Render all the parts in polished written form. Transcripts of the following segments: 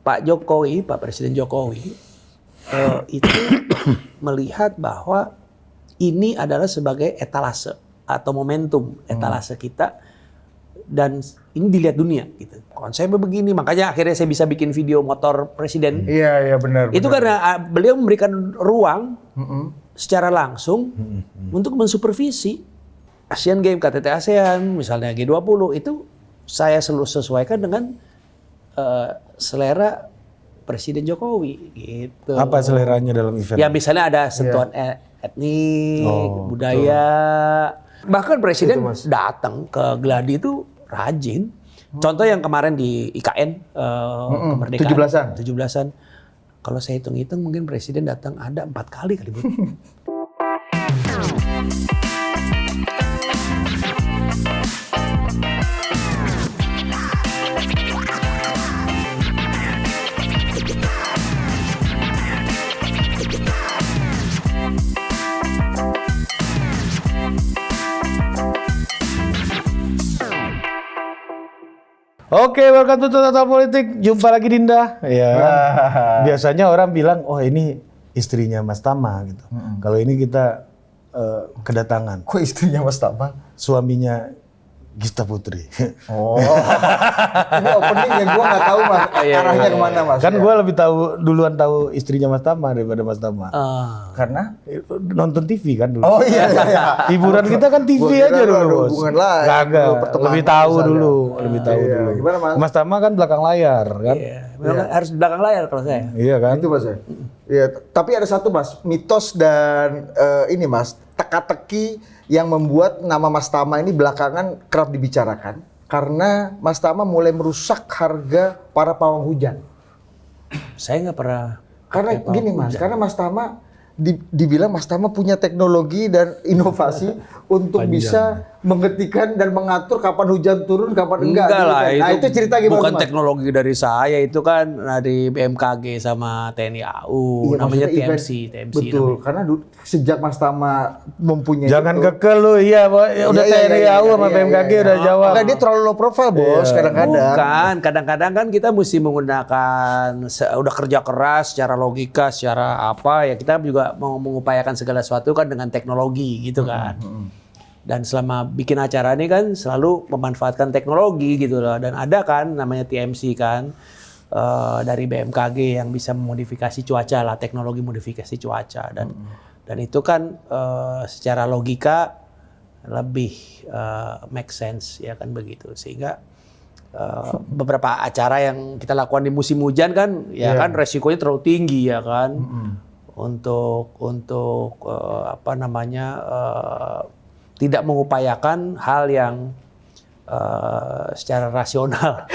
Pak Presiden Jokowi itu melihat bahwa ini adalah sebagai etalase atau momentum etalase kita dan ini dilihat dunia gitu. Konsepnya begini, makanya akhirnya saya bisa bikin video motor presiden. Iya benar. Itu karena beliau memberikan ruang secara langsung untuk mensupervisi Asian Games, KTT ASEAN, misalnya G20 itu saya selalu sesuaikan dengan selera Presiden Jokowi gitu. Apa seleranya dalam event? Ya misalnya ada sentuhan etnik, budaya. Bahkan Presiden datang ke Gladi itu rajin. Contoh yang kemarin di IKN kemerdekaan 17-an. Kalau saya hitung-hitung mungkin Presiden datang ada 4 kali Bu. Oke, welcome to Total Politik. Jumpa lagi Dinda. Ya. Biasanya orang bilang, oh ini istrinya Mas Tama gitu. Kalau ini kita kedatangan. Kok istrinya Mas Tama? Suaminya Gista Putri. Oh, ini opening yang gue nggak tahu Mas. Arahnya kemana Mas? Kan gue lebih duluan tahu istrinya Mas Tama daripada Mas Tama. Karena nonton TV kan dulu. Oh iya. Hiburan kita kan TV aja dulu, Bos. Hubungan lain. Kagak, lebih tahu dulu, dulu. Gimana Mas? Mas Tama kan belakang layar kan? Iya. Harus di belakang layar kalau saya. Iya kan? Itu Mas ya. Iya, tapi ada satu Mas, mitos dan ini Mas, teka-teki yang membuat nama Mas Tama ini belakangan kerap dibicarakan karena Mas Tama mulai merusak harga para pawang hujan. Saya nggak pernah. Karena gini Mas, karena Mas Tama dibilang Mas Tama punya teknologi dan inovasi untuk bisa menghentikan dan mengatur kapan hujan turun, kapan enggak. Enggak lah, gitu. Nah itu cerita gimana bukan Mas? teknologi dari saya, itu kan dari BMKG sama TNI AU, namanya TMC. Betul, karena sejak Mas Tama mempunyai Jangan kekel lu, iya udah TNI AU sama BMKG udah jawab. Enggak, dia terlalu low profile Bos, kadang-kadang. Bukan, kadang-kadang kan kita mesti menggunakan, udah kerja keras secara logika, secara apa, ya kita juga mau mengupayakan segala sesuatu kan dengan teknologi gitu kan. Dan selama bikin acara ini kan selalu memanfaatkan teknologi gitu loh. Dan ada kan namanya TMC kan dari BMKG yang bisa memodifikasi cuaca lah, teknologi modifikasi cuaca. Dan itu kan secara logika lebih make sense ya kan begitu. Sehingga beberapa acara yang kita lakukan di musim hujan kan ya kan resikonya terlalu tinggi ya kan. Untuk apa namanya tidak mengupayakan hal yang secara rasional.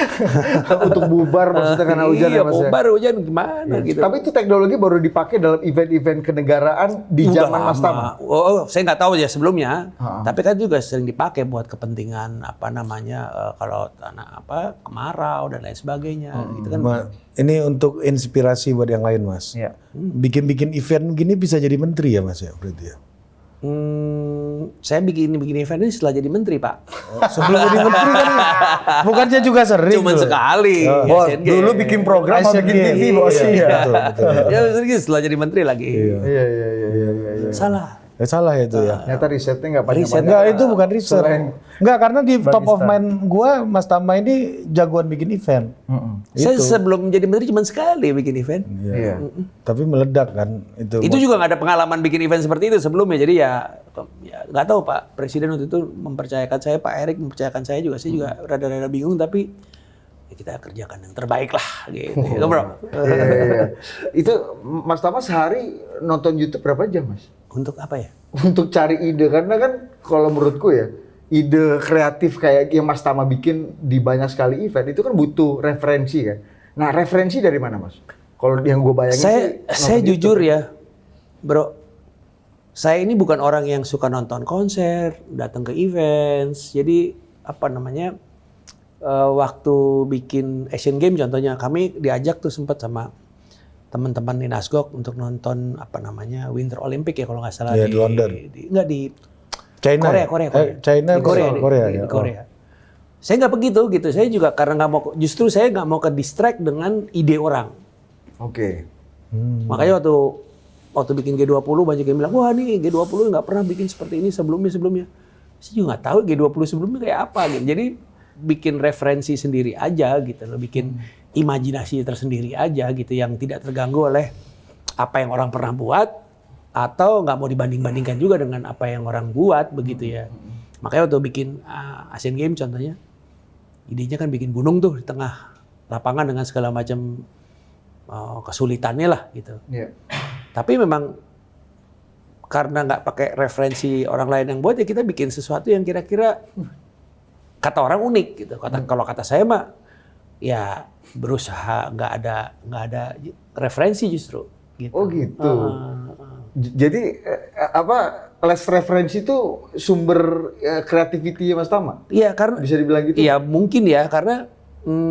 Untuk bubar maksudnya karena hujan ya Mas. Iya, bubar hujan gimana gitu. Tapi itu teknologi baru dipakai dalam event-event kenegaraan di zaman Mas Tama. Oh, saya nggak tahu ya sebelumnya. Tapi kan juga sering dipakai buat kepentingan apa namanya kalau tanah kemarau dan lain sebagainya. Gitu kan. Ini untuk inspirasi buat yang lain Mas. Iya. Bikin event gini bisa jadi menteri ya Mas ya berarti ya? Saya bikin event ini setelah jadi menteri Pak. Sebelum jadi menteri kan bukannya juga sering. Cuman sekali. Bos, dulu bikin program sama bikin TV Bos. Iya, betul. Ya setelah jadi menteri lagi. Iya. Salah. Salah itu ya. Ternyata risetnya nggak banyak. Enggak, itu bukan riset. Enggak, karena di top of mind gua Mas Tama ini jagoan bikin event. Saya sebelum jadi menteri cuma sekali bikin event. Iya. Tapi meledak kan itu. Itu juga nggak ada pengalaman bikin event seperti itu sebelumnya. Jadi ya nggak tahu Pak Presiden waktu itu mempercayakan saya, Pak Erik mempercayakan saya juga. Saya juga rada-rada bingung tapi ya kita kerjakan yang terbaik lah gitu. Itu Bro. Iya. Itu Mas Tama sehari nonton YouTube berapa jam Mas? Untuk apa ya? Untuk cari ide, karena kan kalau menurutku ya ide kreatif kayak yang Mas Tama bikin di banyak sekali event itu kan butuh referensi kan. Nah referensi dari mana Mas? Kalau yang gue bayangin saya jujur ya Bro, saya ini bukan orang yang suka nonton konser, datang ke events. Jadi apa namanya waktu bikin Asian Games contohnya kami diajak tuh sempat sama teman-teman di Nasgok untuk nonton apa namanya Winter Olympic ya kalau nggak salah di London. Di China. Korea. China di Korea. ya. Di Korea. Saya nggak begitu gitu. Saya juga karena justru saya nggak mau ke distract dengan ide orang. Oke. Makanya waktu bikin G20 banyak yang bilang, wah nih G20 nggak pernah bikin seperti ini sebelumnya. Saya juga nggak tahu G20 sebelumnya kayak apa gitu. Jadi bikin referensi sendiri aja gitu loh, bikin imajinasi tersendiri aja gitu yang tidak terganggu oleh apa yang orang pernah buat atau nggak mau dibanding-bandingkan juga dengan apa yang orang buat begitu ya. Makanya waktu bikin Asian Games contohnya, idenya kan bikin gunung tuh di tengah lapangan dengan segala macam kesulitannya lah gitu. Iya. Tapi memang karena nggak pakai referensi orang lain yang buat ya kita bikin sesuatu yang kira-kira kata orang unik gitu. Kalau kata saya mah ya berusaha nggak ada referensi justru. Gitu. Oh gitu. Jadi less referensi itu sumber creativity Mas Tama? Iya karena Bisa dibilang gitu? Iya mungkin ya karena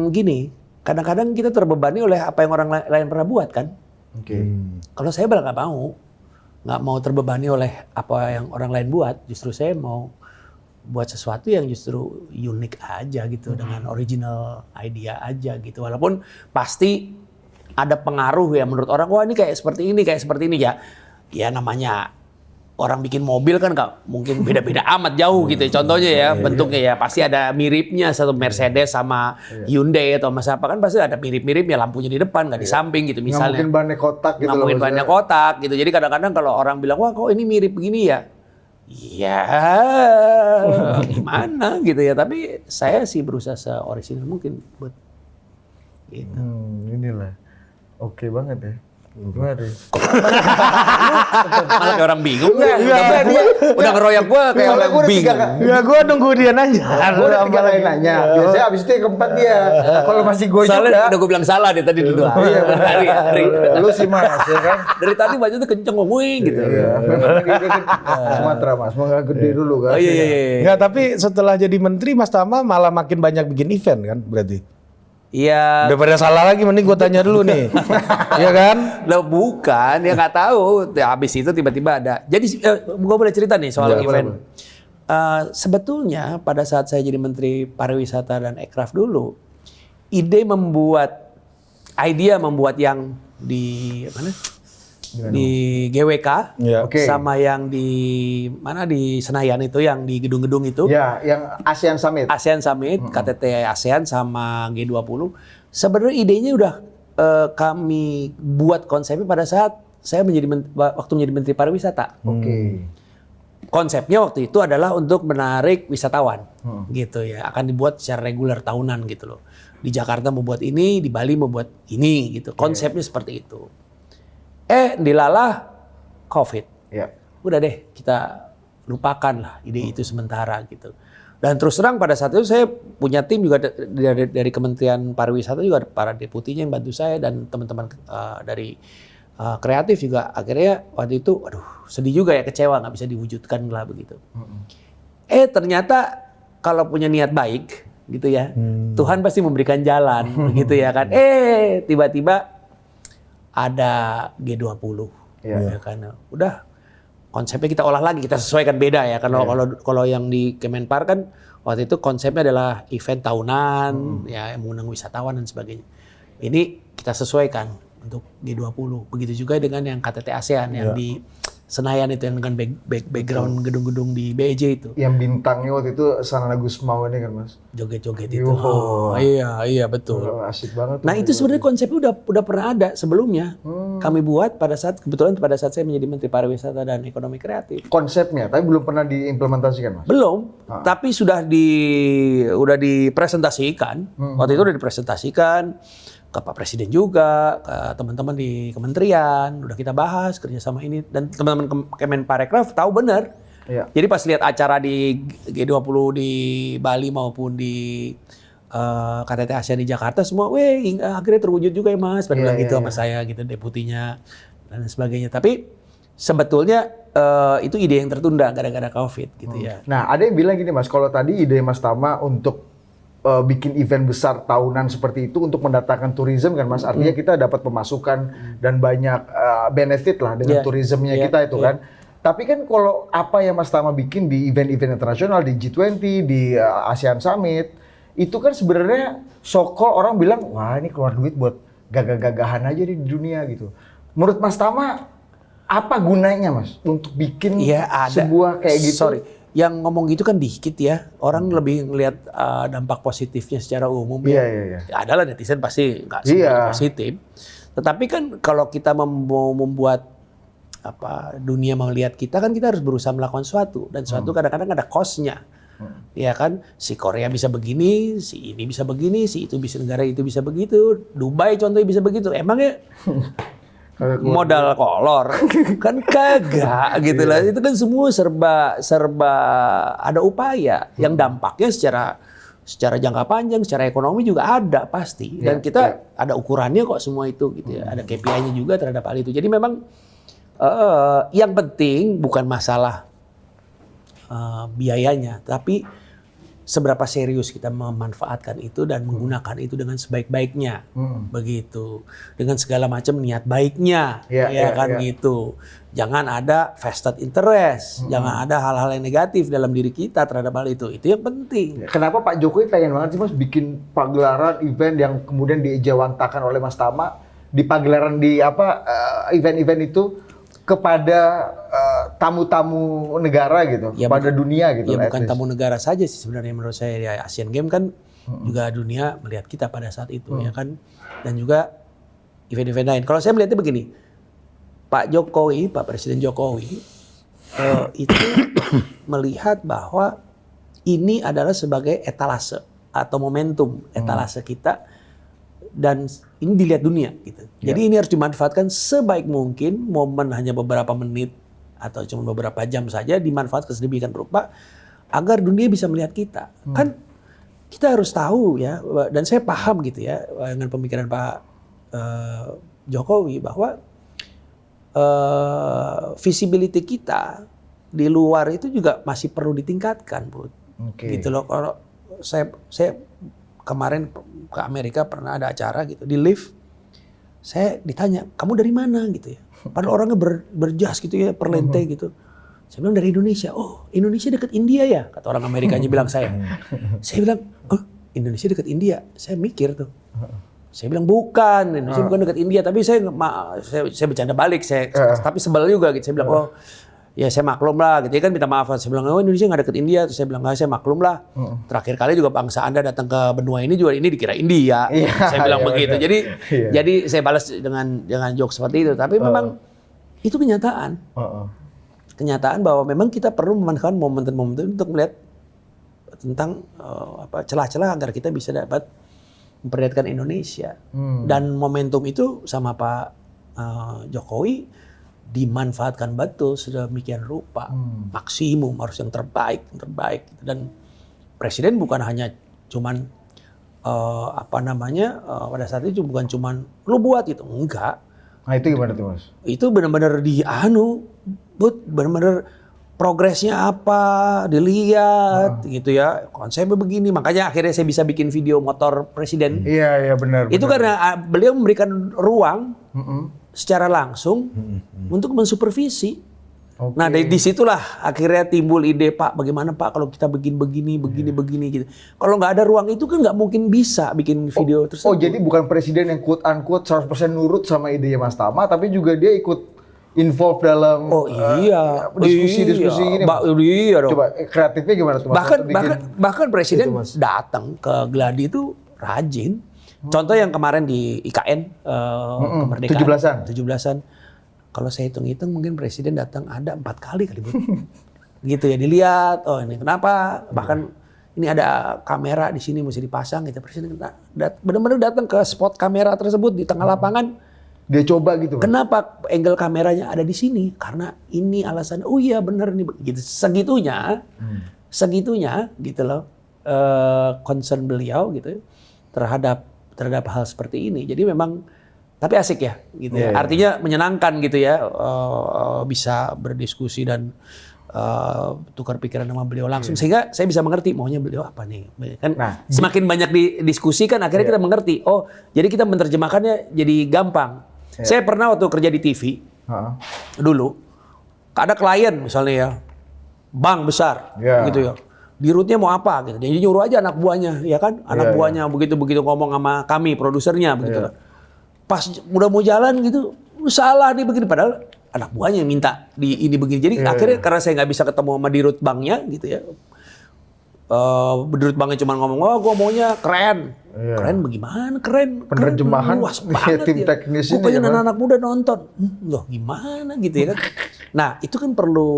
gini, kadang-kadang kita terbebani oleh apa yang orang lain pernah buat kan. Oke. Kalau saya malah nggak mau terbebani oleh apa yang orang lain buat. Justru saya mau buat sesuatu yang justru unik aja gitu dengan original idea aja gitu. Walaupun pasti ada pengaruh ya menurut orang, wah ini kayak seperti ini ya. Ya namanya orang bikin mobil kan nggak mungkin beda-beda amat jauh gitu. Contohnya ya bentuknya ya pasti ada miripnya satu Mercedes sama Hyundai atau mas apa kan pasti ada mirip-miripnya, lampunya di depan nggak di samping gitu Nggak misalnya. mungkin bannya kotak gitu Nggak loh. mungkin bannya maksudnya. kotak gitu. Jadi kadang-kadang kalau orang bilang wah kok ini mirip begini ya. Ya gimana gitu ya. Tapi saya sih berusaha se-original mungkin buat gitu. Inilah. Oke banget ya. Gimana deh? Malah kayak orang bingung. Iya, Udah ngeroyak gua kayak orang bingung. Ya gue nunggu dia nanya. Gue udah 3 kali nanya. Biasanya abis itu yang keempat dia. Kalau masih gue Soalnya juga. udah gue bilang salah deh tadi dulu. Iya benar. Lu sih Mas ya kan? Dari tadi baju tuh kenceng ngomongin gitu. Iya. Sumatera Mas. Mau nggak gede dulu kan? Oh iya. Enggak, tapi setelah jadi menteri Mas Tama malah makin banyak bikin event kan berarti. Iya. Daripada salah lagi mending gue tanya dulu nih. Iya kan? Lo bukan, ya nggak tahu. Ya, habis itu tiba-tiba ada. Jadi gue boleh cerita nih soal event. Sebetulnya pada saat saya jadi Menteri Pariwisata dan Ekraf dulu, idea membuat yang di mana? Di GWK Iya. Oke. sama yang di mana di Senayan itu yang di gedung-gedung itu. Ya, yang ASEAN Summit. ASEAN Summit, KTT ASEAN sama G20. Sebenarnya idenya udah kami buat konsepnya pada saat saya waktu menjadi Menteri Pariwisata. Oke. Konsepnya waktu itu adalah untuk menarik wisatawan, gitu ya. Akan dibuat secara reguler tahunan gitu loh. Di Jakarta mau buat ini, di Bali mau buat ini, gitu. Konsepnya seperti itu. Dilalah COVID. Ya. Udah deh kita lupakan lah ide itu sementara gitu. Dan terus terang pada saat itu saya punya tim juga dari Kementerian Pariwisata juga para deputinya yang bantu saya dan teman-teman dari kreatif juga akhirnya waktu itu aduh sedih juga ya kecewa nggak bisa diwujudkan lah begitu. Ternyata kalau punya niat baik gitu ya Tuhan pasti memberikan jalan begitu ya kan. Tiba-tiba ada G20 ya kan. Udah konsepnya kita olah lagi, kita sesuaikan beda ya. Kalau yang di Kemenpar kan waktu itu konsepnya adalah event tahunan ya yang mengundang wisatawan dan sebagainya. Ini kita sesuaikan untuk G20. Begitu juga dengan yang KTT ASEAN yang di Senayan itu yang dengan background gedung-gedung di BEJ itu. Yang bintangnya waktu itu Sanana Gusmao ini kan Mas. Joget-joget itu. Iya betul. Asik banget. Nah itu sebenarnya konsepnya udah pernah ada sebelumnya. Kami buat kebetulan pada saat saya menjadi Menteri Pariwisata dan Ekonomi Kreatif. Konsepnya, tapi belum pernah diimplementasikan Mas. Belum, tapi udah dipresentasikan. Waktu itu udah dipresentasikan ke Pak Presiden juga, ke teman-teman di kementerian, udah kita bahas kerjasama ini dan teman-teman Kemenparekraf tahu benar. Iya. Jadi pas lihat acara di G20 di Bali maupun di KTT ASEAN di Jakarta semua, akhirnya terwujud juga ya Mas, pada bilang gitu sama saya gitu deputinya dan sebagainya. Tapi sebetulnya itu ide yang tertunda gara-gara COVID gitu ya. Nah, ada yang bilang gini Mas, kalau tadi ide Mas Tama untuk bikin event besar tahunan seperti itu untuk mendatangkan turisme kan Mas, artinya kita dapat pemasukan dan banyak benefit lah dengan turismenya kita itu kan. Tapi kan kalau apa yang Mas Tama bikin di event-event internasional, di G20, di ASEAN Summit, itu kan sebenarnya sokol orang bilang, wah ini keluar duit buat gagah-gagahan aja di dunia gitu. Menurut Mas Tama, apa gunanya Mas untuk bikin sebuah kayak gitu? Sorry, yang ngomong gitu kan dikit ya. Orang lebih ngelihat dampak positifnya secara umum. Iya. Adalah netizen pasti nggak semuanya positif. Tetapi kan kalau kita mau membuat dunia melihat kita kan kita harus berusaha melakukan sesuatu dan sesuatu kadang-kadang ada cost-nya. Ya kan, si Korea bisa begini, si ini bisa begini, si itu bisa negara itu bisa begitu, Dubai contohnya bisa begitu. Emangnya modal kolor kan kagak gitu lah. Itu kan semua serba ada upaya yang dampaknya secara jangka panjang, secara ekonomi juga ada pasti. Dan kita ada ukurannya kok semua itu gitu ya. Ada KPI-nya juga terhadap hal itu. Jadi memang yang penting bukan masalah biayanya, tapi seberapa serius kita memanfaatkan itu dan menggunakan itu dengan sebaik-baiknya, begitu, dengan segala macam niat baiknya, gitu. Jangan ada vested interest, jangan ada hal-hal yang negatif dalam diri kita terhadap hal itu yang penting. Kenapa Pak Jokowi pengen banget sih Mas bikin pagelaran event yang kemudian diijawantakan oleh Mas Tama di pagelaran di event-event itu kepada tamu-tamu negara gitu, pada dunia gitu. Ya bukan tamu negara saja sih sebenarnya menurut saya, ya Asian Games kan juga dunia melihat kita pada saat itu ya kan, dan juga event-event lain. Kalau saya melihatnya begini, Pak Presiden Jokowi itu melihat bahwa ini adalah sebagai etalase atau momentum etalase kita. Dan ini dilihat dunia gitu. Jadi ini harus dimanfaatkan sebaik mungkin, momen hanya beberapa menit atau cuma beberapa jam saja dimanfaatkan sedemikian rupa agar dunia bisa melihat kita. Kan kita harus tahu ya, dan saya paham gitu ya dengan pemikiran Pak Jokowi bahwa visibility kita di luar itu juga masih perlu ditingkatkan, Bud. Gitu loh. Kalau saya kemarin ke Amerika pernah ada acara gitu di lift, saya ditanya kamu dari mana gitu ya, padahal orangnya berjas gitu ya, perlente gitu. Saya bilang dari Indonesia. Oh, Indonesia dekat India ya, kata orang Amerikanya bilang saya bilang, oh Indonesia dekat India. Saya mikir tuh, saya bilang bukan, Indonesia bukan dekat India, tapi saya bercanda balik, tapi sebel juga gitu. Saya bilang oh ya saya maklum lah gitu ya kan, minta maaf. Saya bilang oh Indonesia nggak deket India. Terus saya bilang saya maklum lah. Terakhir kali juga bangsa Anda datang ke benua ini juga ini dikira India. Saya bilang begitu. Jadi saya balas dengan joke seperti itu. Tapi memang itu kenyataan. Kenyataan bahwa memang kita perlu memanfaatkan momentum-momentum untuk melihat tentang celah-celah agar kita bisa dapat memperlihatkan Indonesia. Dan momentum itu sama Pak Jokowi dimanfaatkan betul sedemikian rupa, maksimum, harus yang terbaik. Dan presiden bukan hanya cuman pada saat itu bukan cuman lu buat itu, enggak. Nah itu gimana tuh Mas? Itu benar-benar benar-benar progresnya apa dilihat gitu ya, konsepnya begini. Makanya akhirnya saya bisa bikin video motor presiden. Iya benar. Itu karena beliau memberikan ruang secara langsung untuk mensupervisi. Nah dari situlah akhirnya timbul ide, Pak bagaimana Pak kalau kita begini gitu. Kalau nggak ada ruang itu kan nggak mungkin bisa bikin video tersebut. Oh jadi bukan presiden yang quote unquote 100% nurut sama idenya Mas Tama, tapi juga dia ikut involve dalam diskusi-diskusi ini. Iya dong. Coba kreatifnya gimana tuh Mas? Bahkan presiden datang ke Gladi itu rajin. Contoh yang kemarin di IKN kemerdekaan 17-an. Kalau saya hitung-hitung mungkin presiden datang ada 4 kali kali. Gitu ya, dilihat, oh ini kenapa? Bahkan ini ada kamera di sini mesti dipasang gitu. Presiden benar-benar datang ke spot kamera tersebut di tengah lapangan. Dia coba gitu. Kenapa angle kameranya ada di sini? Karena ini alasannya. Oh iya benar nih gitu. Segitunya gitu loh. Concern beliau gitu terhadap hal seperti ini. Jadi memang tapi asik ya gitu ya. Artinya menyenangkan gitu ya, bisa berdiskusi dan tukar pikiran sama beliau langsung sehingga saya bisa mengerti maunya beliau apa nih. Kan semakin banyak didiskusikan akhirnya kita mengerti. Oh, jadi kita menerjemahkannya jadi gampang. Saya pernah waktu kerja di TV dulu ada klien misalnya ya, bank besar gitu ya. dirutnya mau apa gitu. Dia nyuruh aja anak buahnya, ya kan? Anak buahnya begitu ngomong sama kami produsernya begitu. Pas udah mau jalan gitu, salah nih begini, padahal anak buahnya yang minta ini begini. Jadi akhirnya karena saya nggak bisa ketemu sama dirut banknya gitu ya. Dirut banknya cuma ngomong, oh gue maunya keren. Keren bagaimana? Keren. Penerjemahan luas banget tim ya. teknis Gue ini pengen ya, anak-anak muda nonton. Loh gimana gitu ya kan. Nah itu kan perlu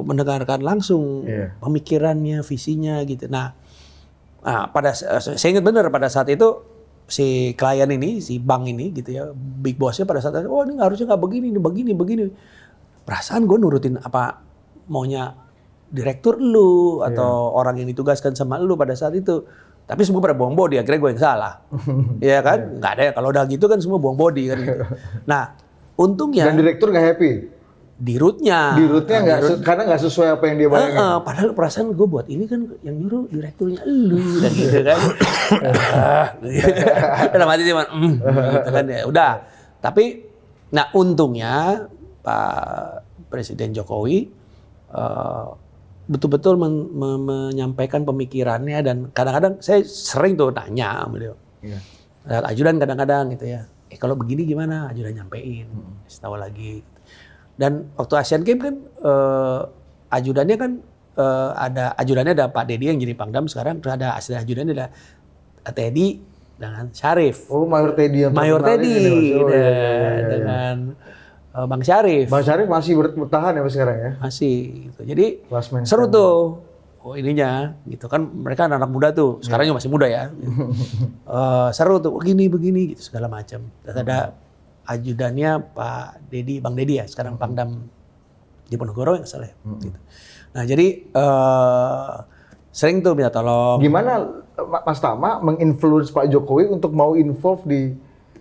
mendengarkan langsung pemikirannya, visinya gitu. Nah saya ingat benar pada saat itu si klien ini, si bank ini gitu ya, big bossnya pada saat itu, oh ini harusnya nggak begini, ini begini. Perasaan gue nurutin apa maunya direktur lu atau orang yang ditugaskan sama lu pada saat itu. Tapi semua pada buang body, akhirnya gue yang salah. Iya kan? Nggak ada ya, kalau udah gitu kan semua buang body kan gitu. Nah, untungnya... Dan direktur nggak happy? Dirutnya nggak, karena nggak sesuai apa yang dia bayangin. Padahal perasaan gue buat ini kan yang nyuruh direkturnya lu. Dan gitu kan. Dalam hati cuma, gitu kan ya. Udah. Tapi, nah untungnya Pak Presiden Jokowi betul-betul menyampaikan pemikirannya dan kadang-kadang saya sering tuh nanya sama beliau. Ajudan kadang-kadang gitu ya. Kalau begini gimana? Ajudan nyampein. Tahu lagi. Dan waktu Asian Games kan ajudannya kan ajudannya ada Pak Dedi yang jadi Pangdam sekarang, terus ada asisten ajudannya ada Teddy dengan Syarif. Oh, Mayor Teddy yang Mayor Teddy dengan Bang Syarif. Bang Syarif masih bertahan ya sekarang ya? Masih gitu. Jadi seru tuh. Oh ininya gitu kan, mereka anak muda tuh. Sekarang juga masih muda ya. Seru tuh, begini gitu segala macam. Terus ada ajudannya Pak Dedi, Bang Dedi ya, sekarang Pangdam Diponegoro yang salah ya. Gitu. Nah jadi sering tuh minta tolong. Gimana Mas Tama menginfluence Pak Jokowi untuk mau involve di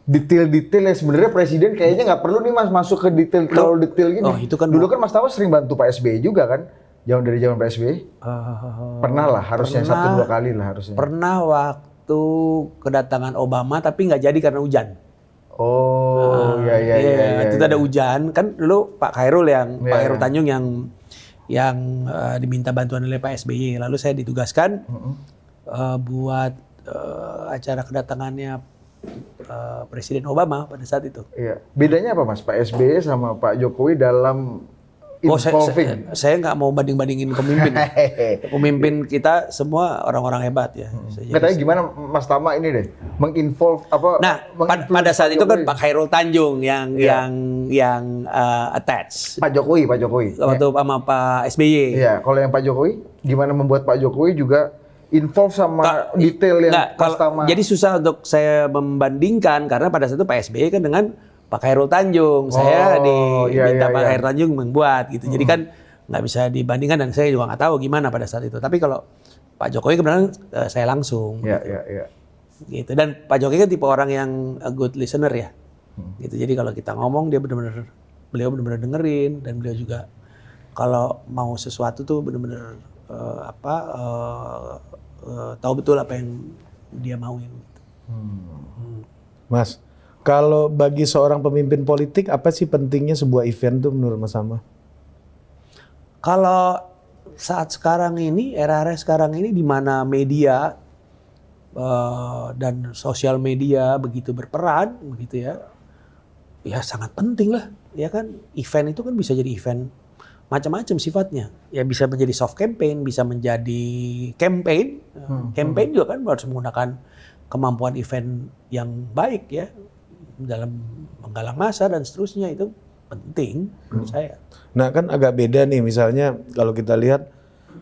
detail-detail yang sebenarnya presiden kayaknya nggak perlu nih Mas masuk ke detail terlalu detail gini. Oh, itu kan dulu kan Mas Tama sering bantu Pak SBY juga kan? Zaman Pak SBY? Pernah lah, harusnya 1-2 kali lah harusnya. Pernah waktu kedatangan Obama tapi nggak jadi karena hujan. Oh, iya. Itu ada hujan. Kan dulu Pak Khairul Pak Khairul Tanjung yang diminta bantuan oleh Pak SBY. Lalu saya ditugaskan buat acara kedatangannya Presiden Obama pada saat itu. Iya. Bedanya apa Mas, Pak SBY sama Pak Jokowi dalam involving? Saya nggak mau banding-bandingin pemimpin. Pemimpin kita semua orang-orang hebat ya. Katanya gimana Mas Tama ini deh, menginvolve apa? Nah, pada saat itu kan Pak Khairul Tanjung yang attach. Pak Jokowi. Waktu sama Pak SBY. Iya, kalau yang Pak Jokowi, gimana membuat Pak Jokowi juga involve sama detail yang Mas Tama? Jadi susah untuk saya membandingkan karena pada saat itu Pak SBY kan dengan Pak Khairul Tanjung, saya diminta Pak Khairul Tanjung membuat gitu. Jadi kan nggak bisa dibandingkan dan saya juga nggak tahu gimana pada saat itu. Tapi kalau Pak Jokowi kebetulan saya langsung. Iya. Gitu. Dan Pak Jokowi kan tipe orang yang a good listener ya. Gitu. Jadi kalau kita ngomong beliau benar-benar dengerin dan beliau juga kalau mau sesuatu tuh benar-benar tahu betul apa yang dia mauin. Mas, kalau bagi seorang pemimpin politik, apa sih pentingnya sebuah event tuh menurut Mas Tama? Kalau saat sekarang ini, era-era sekarang ini di mana media dan sosial media begitu berperan, begitu ya sangat penting lah, ya kan. Event itu kan bisa jadi event macam-macam sifatnya. Ya bisa menjadi soft campaign, bisa menjadi campaign. Campaign juga kan harus menggunakan kemampuan event yang baik ya dalam menggalang massa dan seterusnya, itu penting menurut saya. Nah kan agak beda nih, misalnya kalau kita lihat,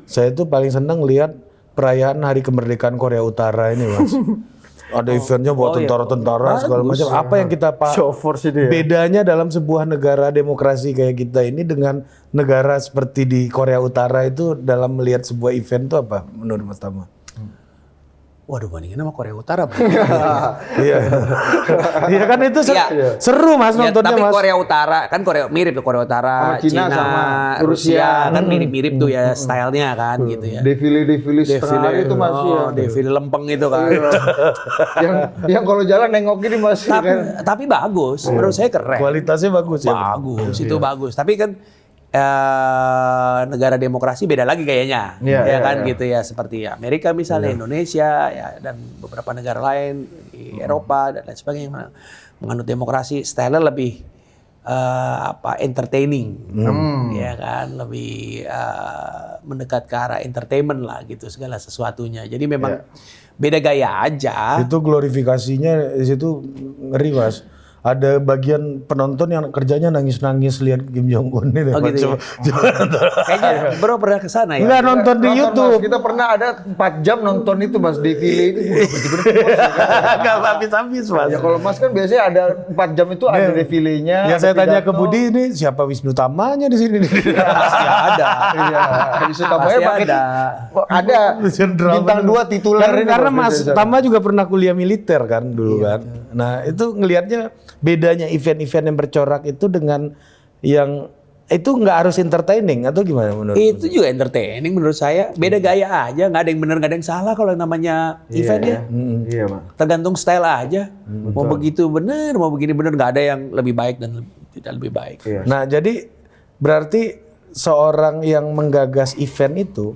saya tuh paling seneng lihat perayaan Hari Kemerdekaan Korea Utara ini Mas. Ada eventnya buat tentara-tentara segala macam. Apa yang kita show force ini ya? Bedanya dalam sebuah negara demokrasi kayak kita ini dengan negara seperti di Korea Utara itu dalam melihat sebuah event itu apa menurut Mas Tama? Waduh, bandingin sama Korea Utara. Iya. Iya kan itu seru Mas nontonnya tapi Mas. Korea Utara kan mirip tuh Korea Utara, Cina sama Rusia kan mirip-mirip tuh ya stylenya kan gitu ya. Defile setengah hari itu Mas ya. Defile lempeng itu kan. yang kalau jalan nengok gini Mas. Tapi bagus, menurut saya keren. Kualitasnya bagus ya. Bagus, itu bagus. Tapi kan negara demokrasi beda lagi kayaknya, Iya, kan iya. gitu ya, seperti Amerika misalnya, Indonesia ya, dan beberapa negara lain di Eropa dan lain sebagainya yang menganut demokrasi, style lebih entertaining, ya kan, lebih mendekat ke arah entertainment lah gitu segala sesuatunya. Jadi memang beda gaya aja. Itu glorifikasinya di situ ngeri Mas. Ada bagian penonton yang kerjanya nangis-nangis lihat Kim Jong Un ini. Oh gitu ya? Kayaknya bro pernah ke sana ya? Enggak nonton di Nonton, YouTube. Mas. Kita pernah ada 4 jam nonton itu Mas, defile itu. Enggak habis-habis Mas. Ya kalau Mas kan biasanya ada 4 jam itu ada defilenya. Yang saya ada tanya ke pidato. Budi ini siapa Wisnu Tamanya di sini. Pasti ada. Iya, habis itu tambahnya Pasti pakai ada. ada Jenderal bintang bener. 2 tituler ini. Karena Mas biasanya. Tama juga pernah kuliah militer kan dulu kan. Nah itu ngelihatnya bedanya event-event yang bercorak itu dengan yang itu nggak harus entertaining atau gimana menurut? Itu juga entertaining menurut saya. Beda gaya aja, nggak ada yang benar, nggak ada yang salah kalau yang namanya event ya. Iya, Mas. Tergantung style aja. Mau begitu bener, mau begini bener, nggak ada yang lebih baik dan tidak lebih baik. Iya. Nah jadi berarti seorang yang menggagas event itu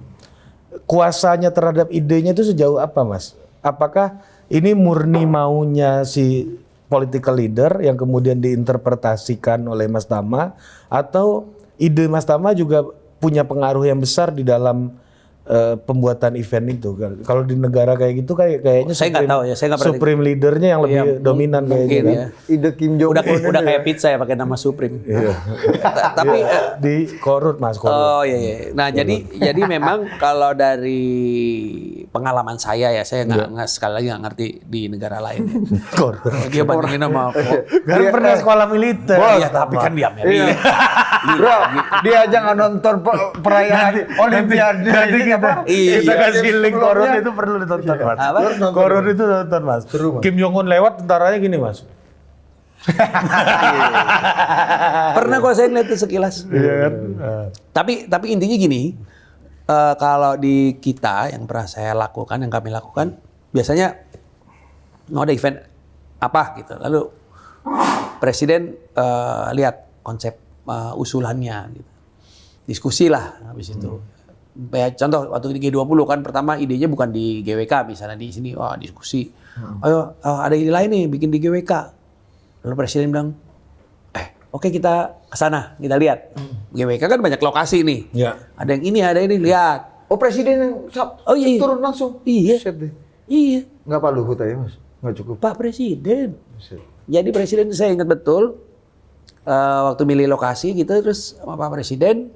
kuasanya terhadap idenya itu sejauh apa Mas? Apakah ini murni maunya si political leader yang kemudian diinterpretasikan oleh Mas Tama atau ide Mas Tama juga punya pengaruh yang besar di dalam pembuatan event itu? Kalau di negara kayak gitu kayaknya Saya nggak tahu ya, saya nggak pernah. supreme leadernya yang lebih Iya, dominan mungkin kayaknya ya. kan? Ide Kim Jong Un Udah kayak pizza ya pakai nama Supreme. Tapi Di korut Mas, korut. oh iya. Nah jadi memang kalau dari pengalaman saya ya, saya nggak sekali lagi nggak ngerti di negara lain. Korut. Dia bandingin sama Kan pernah sekolah militer. Iya, tapi kan di Amerika. Bro, dia aja nggak nonton perayaan Olimpiade. Nanti kita kasih link korut Sebelumnya. itu perlu ditonton Mas. Apa? Korut itu tonton Mas. Kim Jong Un lewat tentaranya gini Mas. Pernah kok saya ngeliat itu sekilas. Iya kan? Tapi intinya gini, kalau di kita yang pernah saya lakukan, yang kami lakukan, biasanya mau ada event apa gitu, lalu presiden lihat konsep usulannya, gitu. Diskusi lah habis itu. Kayak contoh waktu di G20 kan pertama idenya bukan di GWK misalnya, di sini wah diskusi. Ayo ada ide lain nih bikin di GWK. Lalu presiden bilang, oke kita ke sana, kita lihat. GWK kan banyak lokasi nih. Iya. Ada yang ini, ada ini, lihat. Oh presiden yang Oh, iya. turun langsung. Iya. Buset deh. Iya, Nggak Pak Luhut aja Mas, nggak cukup. Pak Presiden. Buset. Jadi presiden saya ingat betul waktu milih lokasi gitu, terus sama Pak Presiden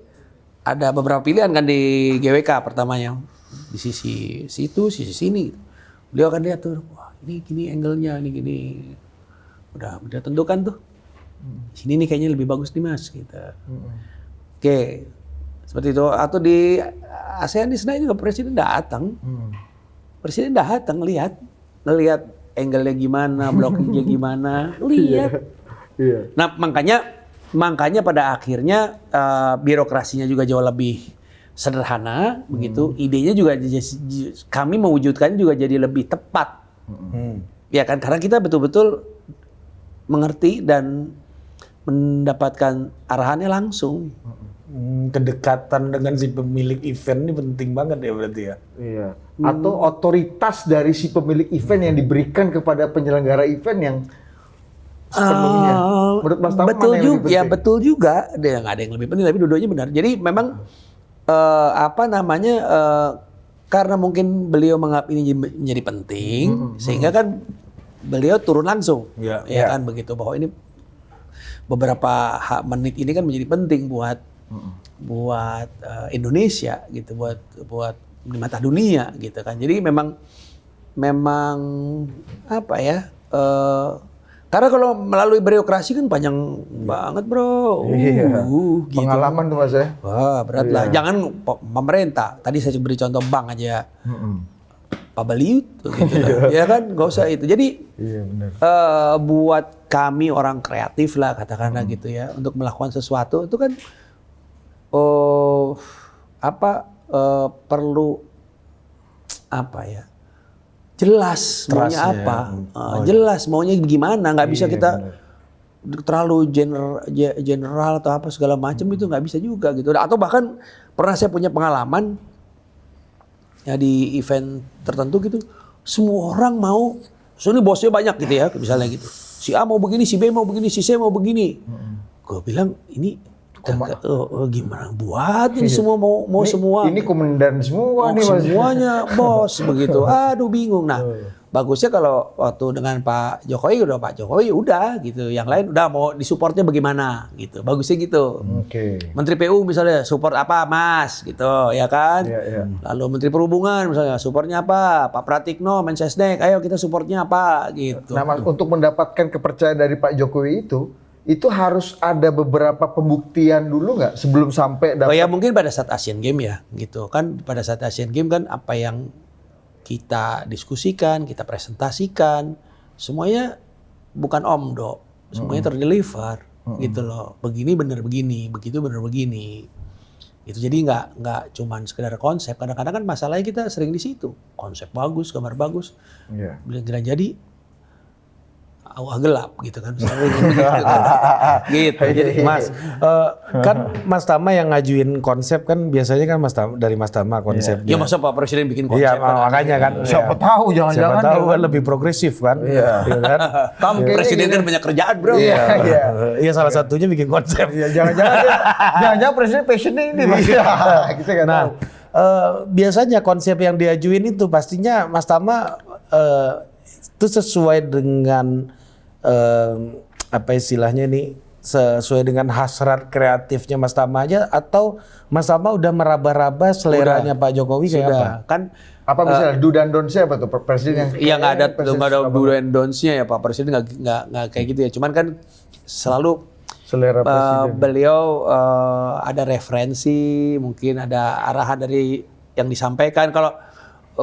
ada beberapa pilihan kan di GWK pertamanya, di sisi situ, sisi sini. Beliau akan lihat tuh, wah ini gini angle-nya, ini gini. Udah tentukan tuh. Sini nih kayaknya lebih bagus nih Mas gitu. Oke. Seperti itu. Atau di ASEAN di sana juga presiden datang. Presiden datang ngelihat angle-nya gimana, blockingnya gimana, lihat. Iya. Nah makanya pada akhirnya birokrasinya juga jauh lebih sederhana, begitu. Idenya juga kami mewujudkannya juga jadi lebih tepat. Ya kan, karena kita betul-betul mengerti dan mendapatkan arahannya langsung. Kedekatan dengan si pemilik event ini penting banget ya berarti ya. Iya. Atau otoritas dari si pemilik event yang diberikan kepada penyelenggara event yang sepenuhnya. Menurut Mas Tama Betul mana yang juga, lebih ya penting? betul juga. Nggak ada yang lebih penting, tapi dua-duanya benar. Jadi memang karena mungkin beliau menganggap ini menjadi penting, sehingga kan beliau turun langsung, Iya. ya kan begitu, bahwa ini beberapa menit ini kan menjadi penting buat Indonesia gitu, buat di mata dunia gitu kan. Jadi memang apa ya? Karena kalau melalui birokrasi kan panjang banget bro. Iya. Gitu. Pengalaman tuh Mas ya. Wah berat lah. Jangan pemerintah. Tadi saya beri contoh bank aja. Pak Baliut gitu lah. Ya kan, nggak usah itu. Jadi Iya benar. buat kami orang kreatif lah katakanlah gitu ya, untuk melakukan sesuatu itu kan perlu apa ya? Jelas maunya Trust-nya apa, jelas maunya gimana, nggak bisa kita terlalu general atau apa segala macam itu nggak bisa juga gitu. Atau bahkan pernah saya punya pengalaman ya di event tertentu gitu, semua orang mau, soalnya bosnya banyak gitu ya, misalnya gitu. Si A mau begini, si B mau begini, si C mau begini. Gue bilang ini gimana buat ini semua mau semua. Ini komandan semua nih Mas. Semuanya bos begitu. Aduh bingung. Nah, bagusnya kalau waktu dengan Pak Jokowi udah gitu. Yang lain udah mau disupportnya bagaimana gitu. Bagusnya gitu. Oke. Menteri PU misalnya support apa Mas gitu ya kan. Iya. Lalu Menteri Perhubungan misalnya supportnya apa? Pak Pratikno, Mensesnek, ayo kita supportnya apa gitu. Nah, Mas, untuk mendapatkan kepercayaan dari Pak Jokowi itu harus ada beberapa pembuktian dulu nggak sebelum sampai dapat? Oh ya mungkin pada saat Asian Games ya gitu kan, pada saat Asian Games kan apa yang kita diskusikan, kita presentasikan, semuanya bukan omdo, semuanya terdeliver gitu loh. Begini bener begini, begitu bener begini. Itu jadi nggak cuman sekedar konsep. Kadang-kadang kan masalahnya kita sering di situ, konsep bagus, gambar bagus, bila jadi awal gelap gitu kan. Gitu. Jadi Mas, kan Mas Tama yang ngajuin konsep kan biasanya kan dari Mas Tama konsepnya. Ya masa Pak Presiden bikin konsep? Iya, makanya kan. Siapa tahu jangan-jangan Siapa tahu kan lebih progresif kan. Iya kan. Presiden kan banyak kerjaan bro. Iya salah satunya bikin konsep. Iya, jangan-jangan presiden passionnya ini Mas. Kita nggak tahu. Biasanya konsep yang diajuin itu pastinya Mas Tama itu sesuai dengan apa istilahnya nih, sesuai dengan hasrat kreatifnya Mas Tama aja, atau Mas Tama udah meraba-raba seleranya Pak Jokowi kayak apa? Kan Apa misalnya do dan don't-nya apa tuh presiden yang? iya nggak ada do and don'ts-nya ya Pak Presiden, nggak kayak gitu ya. Cuman kan selalu Selera presiden. beliau ada referensi, mungkin ada arahan dari yang disampaikan. Kalau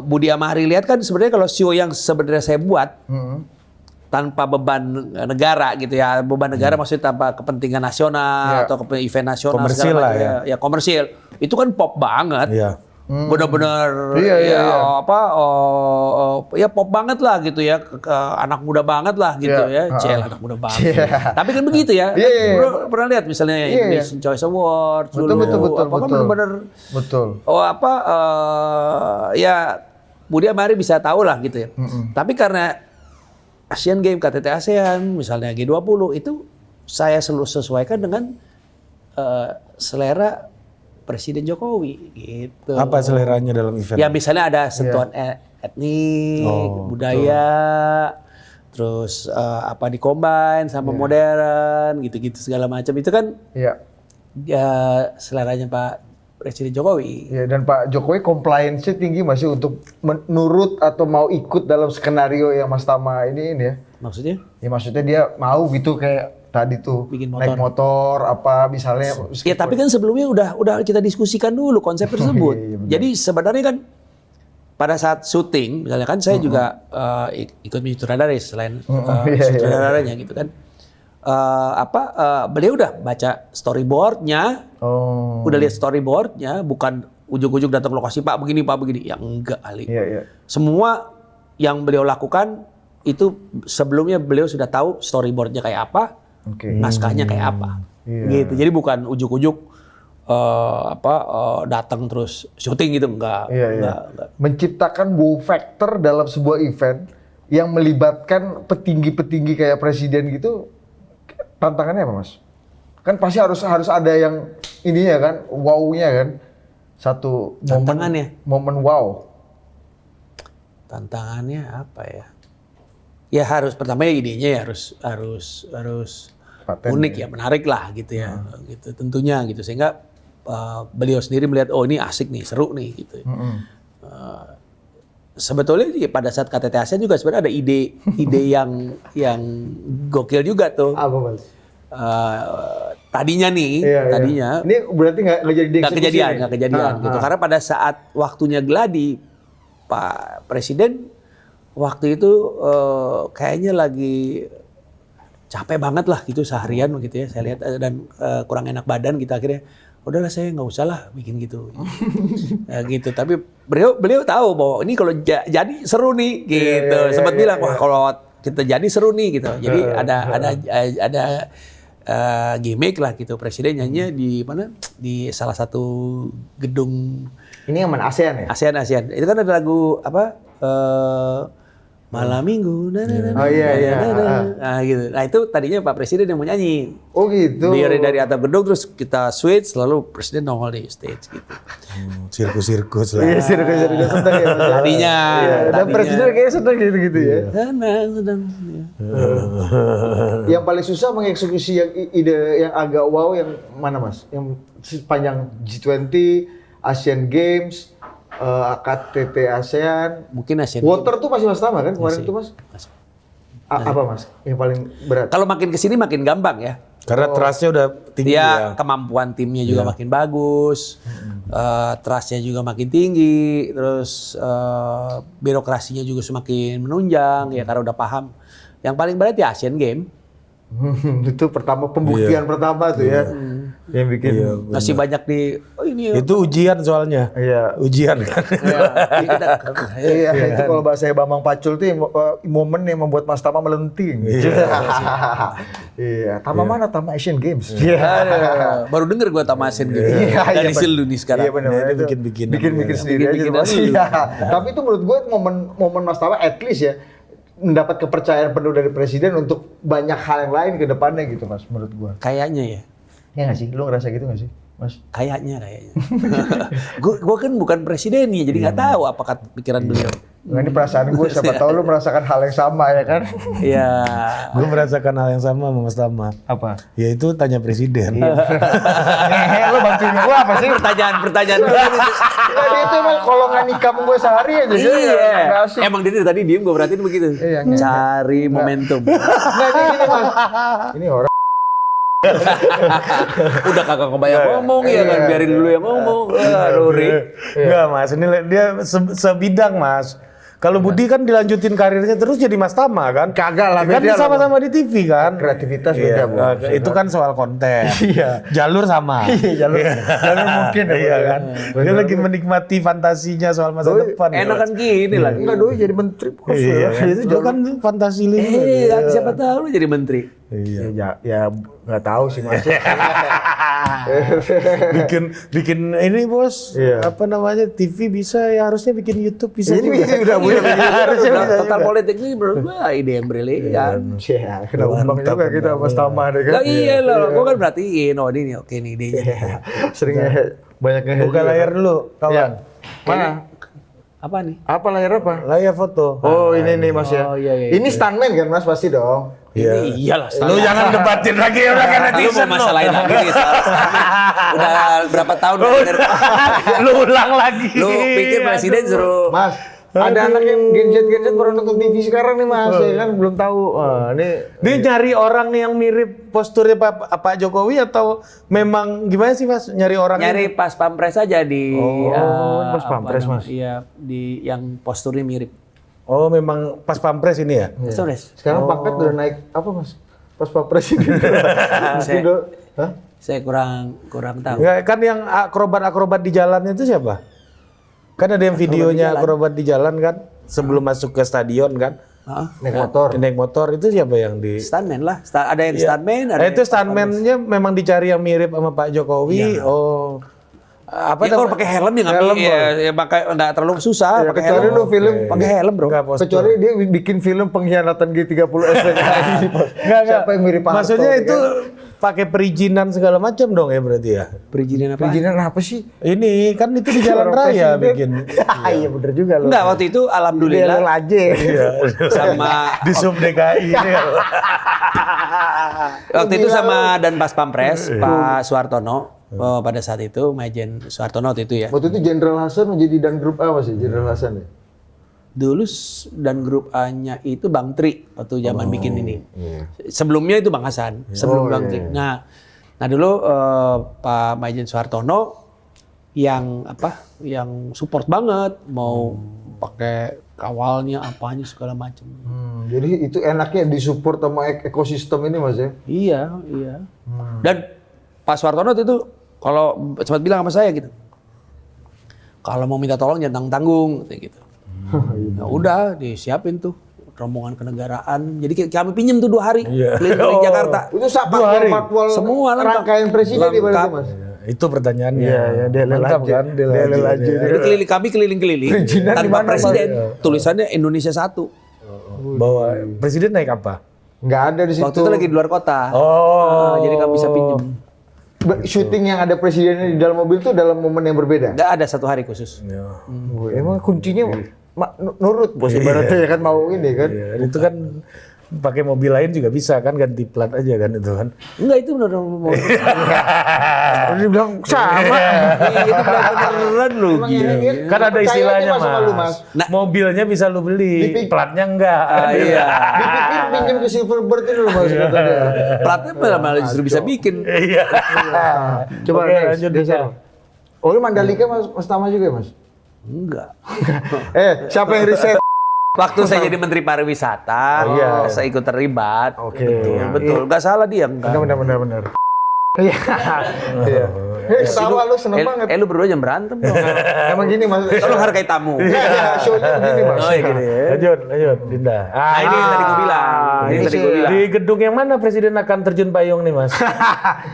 Budi Amahri lihat kan sebenarnya kalau show yang sebenarnya saya buat tanpa beban negara gitu ya, beban negara maksudnya tanpa kepentingan nasional atau event nasional komersil segala lah macam ya komersil, itu kan pop banget. Iya. Benar-benar ya pop banget lah gitu ya, anak muda banget lah gitu ya, anak muda banget. Tapi kan begitu ya. Pernah lihat misalnya Indonesian Choice Award dulu, betul. kan benar-benar Betul. ya Budi Amahri bisa tahu lah gitu ya. Tapi karena Asian Games, KTT ASEAN, misalnya G20 itu saya selalu sesuaikan dengan selera Presiden Jokowi gitu. Apa seleranya dalam event? Ya misalnya ada sentuhan etnik, budaya, terus apa dikombin sama modern, gitu-gitu segala macam itu kan ya seleranya Pak Presiden Jokowi. Ya, dan Pak Jokowi compliance-nya tinggi masih untuk menurut atau mau ikut dalam skenario yang Mas Tama ini ya. Maksudnya? Ya maksudnya dia mau gitu kayak tadi tuh naik motor apa misalnya. Ya tapi kan sebelumnya udah kita diskusikan dulu konsep tersebut. Jadi sebenarnya kan pada saat syuting misalnya kan saya juga ikut menyutradarai selain sutradaranya gitu kan. Beliau udah baca storyboardnya, udah lihat storyboardnya, bukan ujuk-ujuk datang ke lokasi Pak begini, ya enggak kali. Semua yang beliau lakukan itu sebelumnya beliau sudah tahu storyboardnya kayak apa, naskahnya kayak apa, gitu. Jadi bukan ujuk-ujuk datang terus syuting gitu, enggak. Menciptakan wow factor dalam sebuah event yang melibatkan petinggi-petinggi kayak presiden gitu. Tantangannya apa Mas? Kan pasti harus ada yang ininya kan, wow-nya kan. Satu momen wow. Tantangannya apa ya? Ya harus pertama ya idenya ya harus unik ya, menarik lah gitu ya. Gitu tentunya gitu sehingga beliau sendiri melihat oh ini asik nih, seru nih gitu. Sebetulnya pada saat KTT ASEAN juga sebenarnya ada ide yang gokil juga tuh. Apa Mas? Tadinya ini berarti nggak kejadian gitu. Karena pada saat waktunya gladi Pak Presiden waktu itu kayaknya lagi capek banget lah gitu seharian gitu ya saya lihat dan kurang enak badan gitu akhirnya udahlah saya nggak usah lah bikin gitu. Ya, gitu. Tapi beliau tahu bahwa ini kalau jadi seru nih gitu. Sempat bilang wah kalau kita jadi seru nih gitu. Jadi ada gimmick lah gitu. Presiden nyanyi di mana? Di salah satu gedung Ini yang mana ASEAN ya? ASEAN. Itu kan ada lagu apa? Malam Minggu. Oh iya. Nah gitu. Nah itu tadinya Pak Presiden yang mau nyanyi. Oh gitu. Dari atap gedung terus kita switch lalu Presiden nongol di stage gitu. Sirkus-sirkus lah. Iya, sirkus seneng ya. Mas. Tadinya. Iya, dan presiden kayaknya seneng gitu ya. Sedang. Yang paling susah mengeksekusi yang ide yang agak wow yang mana Mas? Yang sepanjang G20, Asian Games, KTT ASEAN, Mungkin ASEAN. Water tuh masih Mas Tama kan kemarin tuh Mas? Apa Mas yang paling berat? Kalau makin kesini makin gampang ya. Karena trustnya udah tinggi ya. Kemampuan timnya juga makin bagus, trustnya juga makin tinggi, terus birokrasinya juga semakin menunjang ya karena udah paham. Yang paling berat ya Asian Game. Itu pertama pembuktian pertama tuh ya. Yang bikin Masih banyak di ini ya. Itu ujian soalnya. Iya. Ujian kan. Iya, itu kalau bahasa Bambang Pacul tuh momen yang membuat Mas Tama melenting. Iya, Tama mana? Tama Asian Games. Aduh, baru denger gua Tama Asian Game. Dari Silu nih sekarang. Iya benar. Nah, Itu ini bikin-bikinan. bikin sendiri aja Bikin-bikinan Mas. dulu. Iya. Tapi itu menurut gue momen Mas Tama at least ya mendapat kepercayaan penuh dari presiden untuk banyak hal yang lain ke depannya gitu Mas menurut gue. Kayaknya ya. Ya nggak sih? Lu ngerasa gitu nggak sih, Mas? Kayaknya. Gua kan bukan presidennya, jadi nggak tahu apa pikiran beliau. Nah, ini perasaan gue, siapa tahu lu merasakan hal yang sama ya kan? Iya. Gue merasakan hal yang sama sama Mas Tama. Apa? Ya itu tanya presiden. Lu bantuin gue apa sih? Pertanyaan. Nah, dia itu emang kolongan nikam gue sehari aja. Iya. Emang dia dari tadi diem gue perhatiin begitu. Iya, Cari momentum. Nggak, ini gini Mas. Ini orang. Udah kagak kebayang ngomong ya kan, biarin dulu yang ngomong. Aduh, Rik. Enggak Mas, ini dia sebidang Mas. Kalau Budi kan dilanjutin karirnya terus jadi Mas Tama kan? Kagak lah, Kan beda lah, sama-sama di TV kan? Kreativitas Iya, beda, Bu. itu kan soal konten. Iya. Jalur sama. Iya, jalur mungkin ya, Iya Bu. kan? Dia lagi menikmati fantasinya soal masa depan. Enak kan gini lah. Enggak doi jadi menteri bos. Iya, itu kan fantasi lu. Iya, siapa tahu lu jadi menteri. Iya. Ya nggak tahu sih Mas. bikin ini bos, Iya. apa namanya, TV bisa ya, harusnya bikin YouTube bisa Ini juga. udah harusnya bisa Total juga. politik ini menurut gua ide yang brilian. Ya, kena umbang juga kita Mas Tama deh kan. Nah, iya loh, gua kan perhatiin, oh ini nih, oke nih idenya. Sering banyak ngehe Buka juga. layar dulu, kawan. Iya. Mana? Apa nih? Apa layar apa? Layar foto. Oh ini nih Mas ya. Oh, iya. Ini stuntman kan Mas pasti dong. Iya. Ini iyalah. Lu jangan debatin lagi, udah kan Lu netizen mau masalahin lagi nih soal udah berapa tahun Lu ulang lagi. lu pikir presiden suruh Mas, ada anak yang Gen Z baru nonton TV sekarang nih Mas, ya kan belum tahu. Dia nyari orang yang mirip posturnya Pak Jokowi atau memang gimana sih Mas? Nyari orang nyari pas pampres aja di pas pampres, Mas. Iya, di yang posturnya mirip. Oh, memang pas pampres ini ya? Posturnya. Sekarang paket udah naik apa Mas? Pas Pak Presiden. Hah? Saya kurang tahu. Enggak, kan yang akrobat di jalannya itu siapa? Kan ada yang videonya akrobat di jalan kan sebelum masuk ke stadion kan? Naik motor. Naik motor itu siapa yang di Stuntman lah. Ada yang stuntman, ada itu stuntman-nya memang dicari yang mirip sama Pak Jokowi. Oh. Apa ya, kalau pakai helm ya nggak pakai nggak terlalu susah pakai kecuali helm. lu film Pakai helm, Bro. Enggak, postur. Kecuali dia bikin film pengkhianatan G30 SPKI. Siapa yang mirip Pak Harto, Maksudnya ya itu kan? pakai perizinan segala macam dong ya berarti ya? Perizinan apa? Perizinan apa sih? Ini kan itu di jalan Orang raya presiden. bikin. Iya bener juga loh. Enggak, waktu itu alhamdulillah aja. sama Di sub DKI ini. waktu itu sama dan Pas Pampres Pak Suhartono pada saat itu Majen Suhartono waktu itu ya. Waktu itu Jenderal Hasan menjadi dan grup apa sih Jenderal Hasan ya? Dulu dan grup A-nya itu Bang Tri waktu zaman bikin ini. Sebelumnya itu Bang Hasan, sebelum Bang Tri. Nah dulu Pak Majen Suhartono yang yang support banget mau pakai kawalnya apanya segala macam. Jadi itu enaknya disupport sama ekosistem ini Mas ya? Iya. Dan Pak Suhartono itu kalau sempat bilang sama saya gitu, kalau mau minta tolong jangan tanggung-tanggung gitu. Nah, udah disiapin tuh rombongan kenegaraan. Jadi kami pinjem tuh 2 hari Iya. keliling Jakarta. Itu patwal Semua lengkap. rangkaian presiden di mana Lengkap. itu, Mas? Itu pertanyaannya. Iya, Dele Mantap Laje. kan? Dele Laje. Jadi kami keliling-keliling Perizinan di tanpa mana, presiden. Mas? Tulisannya Indonesia 1. Bahwa presiden naik apa? Nggak ada di situ. Waktu itu lagi di luar kota. Oh. Jadi kami bisa pinjem. Syuting yang ada presidennya di dalam mobil tuh dalam momen yang berbeda. Nggak ada 1 hari khusus. Ya. Emang kuncinya nurut bos ibaratnya ya kan mau ini kan. Iya, itu kan pakai mobil lain juga bisa kan, ganti plat aja kan itu kan. Enggak, itu benar mau. Udah dibilang sama. Itu beneran lu. Emang ini Kan ada percaya istilahnya aja sama lu, mas. Nah. Mobilnya bisa lu beli, platnya enggak. Iya. Dipikir pinjam ke Silverbird ini loh mas katanya. Platnya malah justru bisa bikin. Iya. Coba Oke, next, lanjut geser. Dika. Oh ini Mandalika mas Tama juga ya mas? Enggak. Siapa yang riset? Waktu saya jadi Menteri Pariwisata, saya ikut terlibat. Oke. Betul. Nggak salah dia, enggak. Benar. Iya. Iya. Ketawa lu seneng banget. Lu berdua jangan berantem dong. Emang gini mas. Lu hargai tamu. Show-nya begini mas. Oh, iya gini. Lanjut, Dinda. Nah, ini yang tadi gue bilang. Ini yang tadi gue bilang. Di gedung yang mana presiden akan terjun payung nih mas?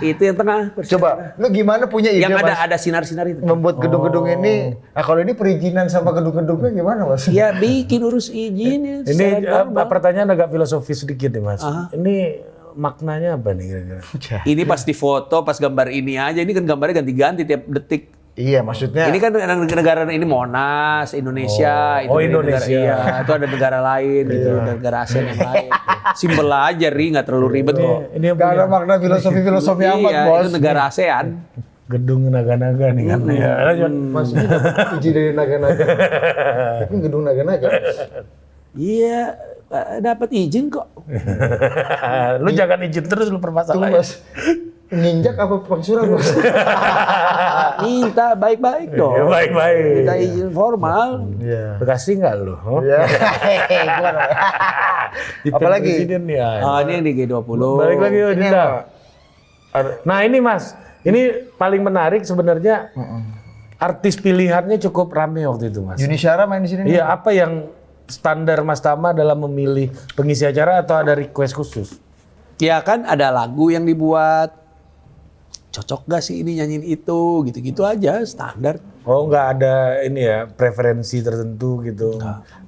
Itu yang tengah. Coba, lu gimana punya ide Yang mas? ada sinar-sinar itu. Membuat gedung-gedung ini. Nah kalau ini perizinan sama gedung-gedungnya gimana mas? Ya bikin urus izin. Ini pertanyaan agak filosofis sedikit nih mas. Ini maknanya apa nih kira-kira? Ini pas di foto, pas gambar ini aja. Ini kan gambarnya ganti-ganti tiap detik. Iya maksudnya. Ini kan negara ini Monas, Indonesia, itu dari Indonesia. negara, iya, itu ada negara lain gitu, negara ASEAN yang lain. Simpel aja, nggak terlalu ribet kok. Ini yang Gak ada punya makna filosofi amat Iya, bos. itu negara ASEAN. gedung naga-naga nih kan. Ya, lanjut. Mas ini dapat izin dari naga-naga. Tapi gedung naga-naga. Iya, dapat izin kok. Lu jangan izin terus lu Tunggu permasalahan. mas. Nginjak apa pakai surat mas? Minta baik-baik dong. Ya, baik-baik. Minta izin formal. Iya. Bekasi nggak lu? Oh? Iya. Apalagi? Presiden ya. Oh, ini yang di G20. Balik lagi yuk, Ini Dinda. apa? Nah ini mas, ini paling menarik sebenarnya. Artis pilihannya cukup rame waktu itu mas. Yuni Syara main di sini. Iya, apa yang standar Mas Tama dalam memilih pengisi acara atau ada request khusus? Ya kan ada lagu yang dibuat. Cocok gak sih ini nyanyiin itu? Gitu-gitu aja, standar. Oh, nggak ada ini ya preferensi tertentu gitu.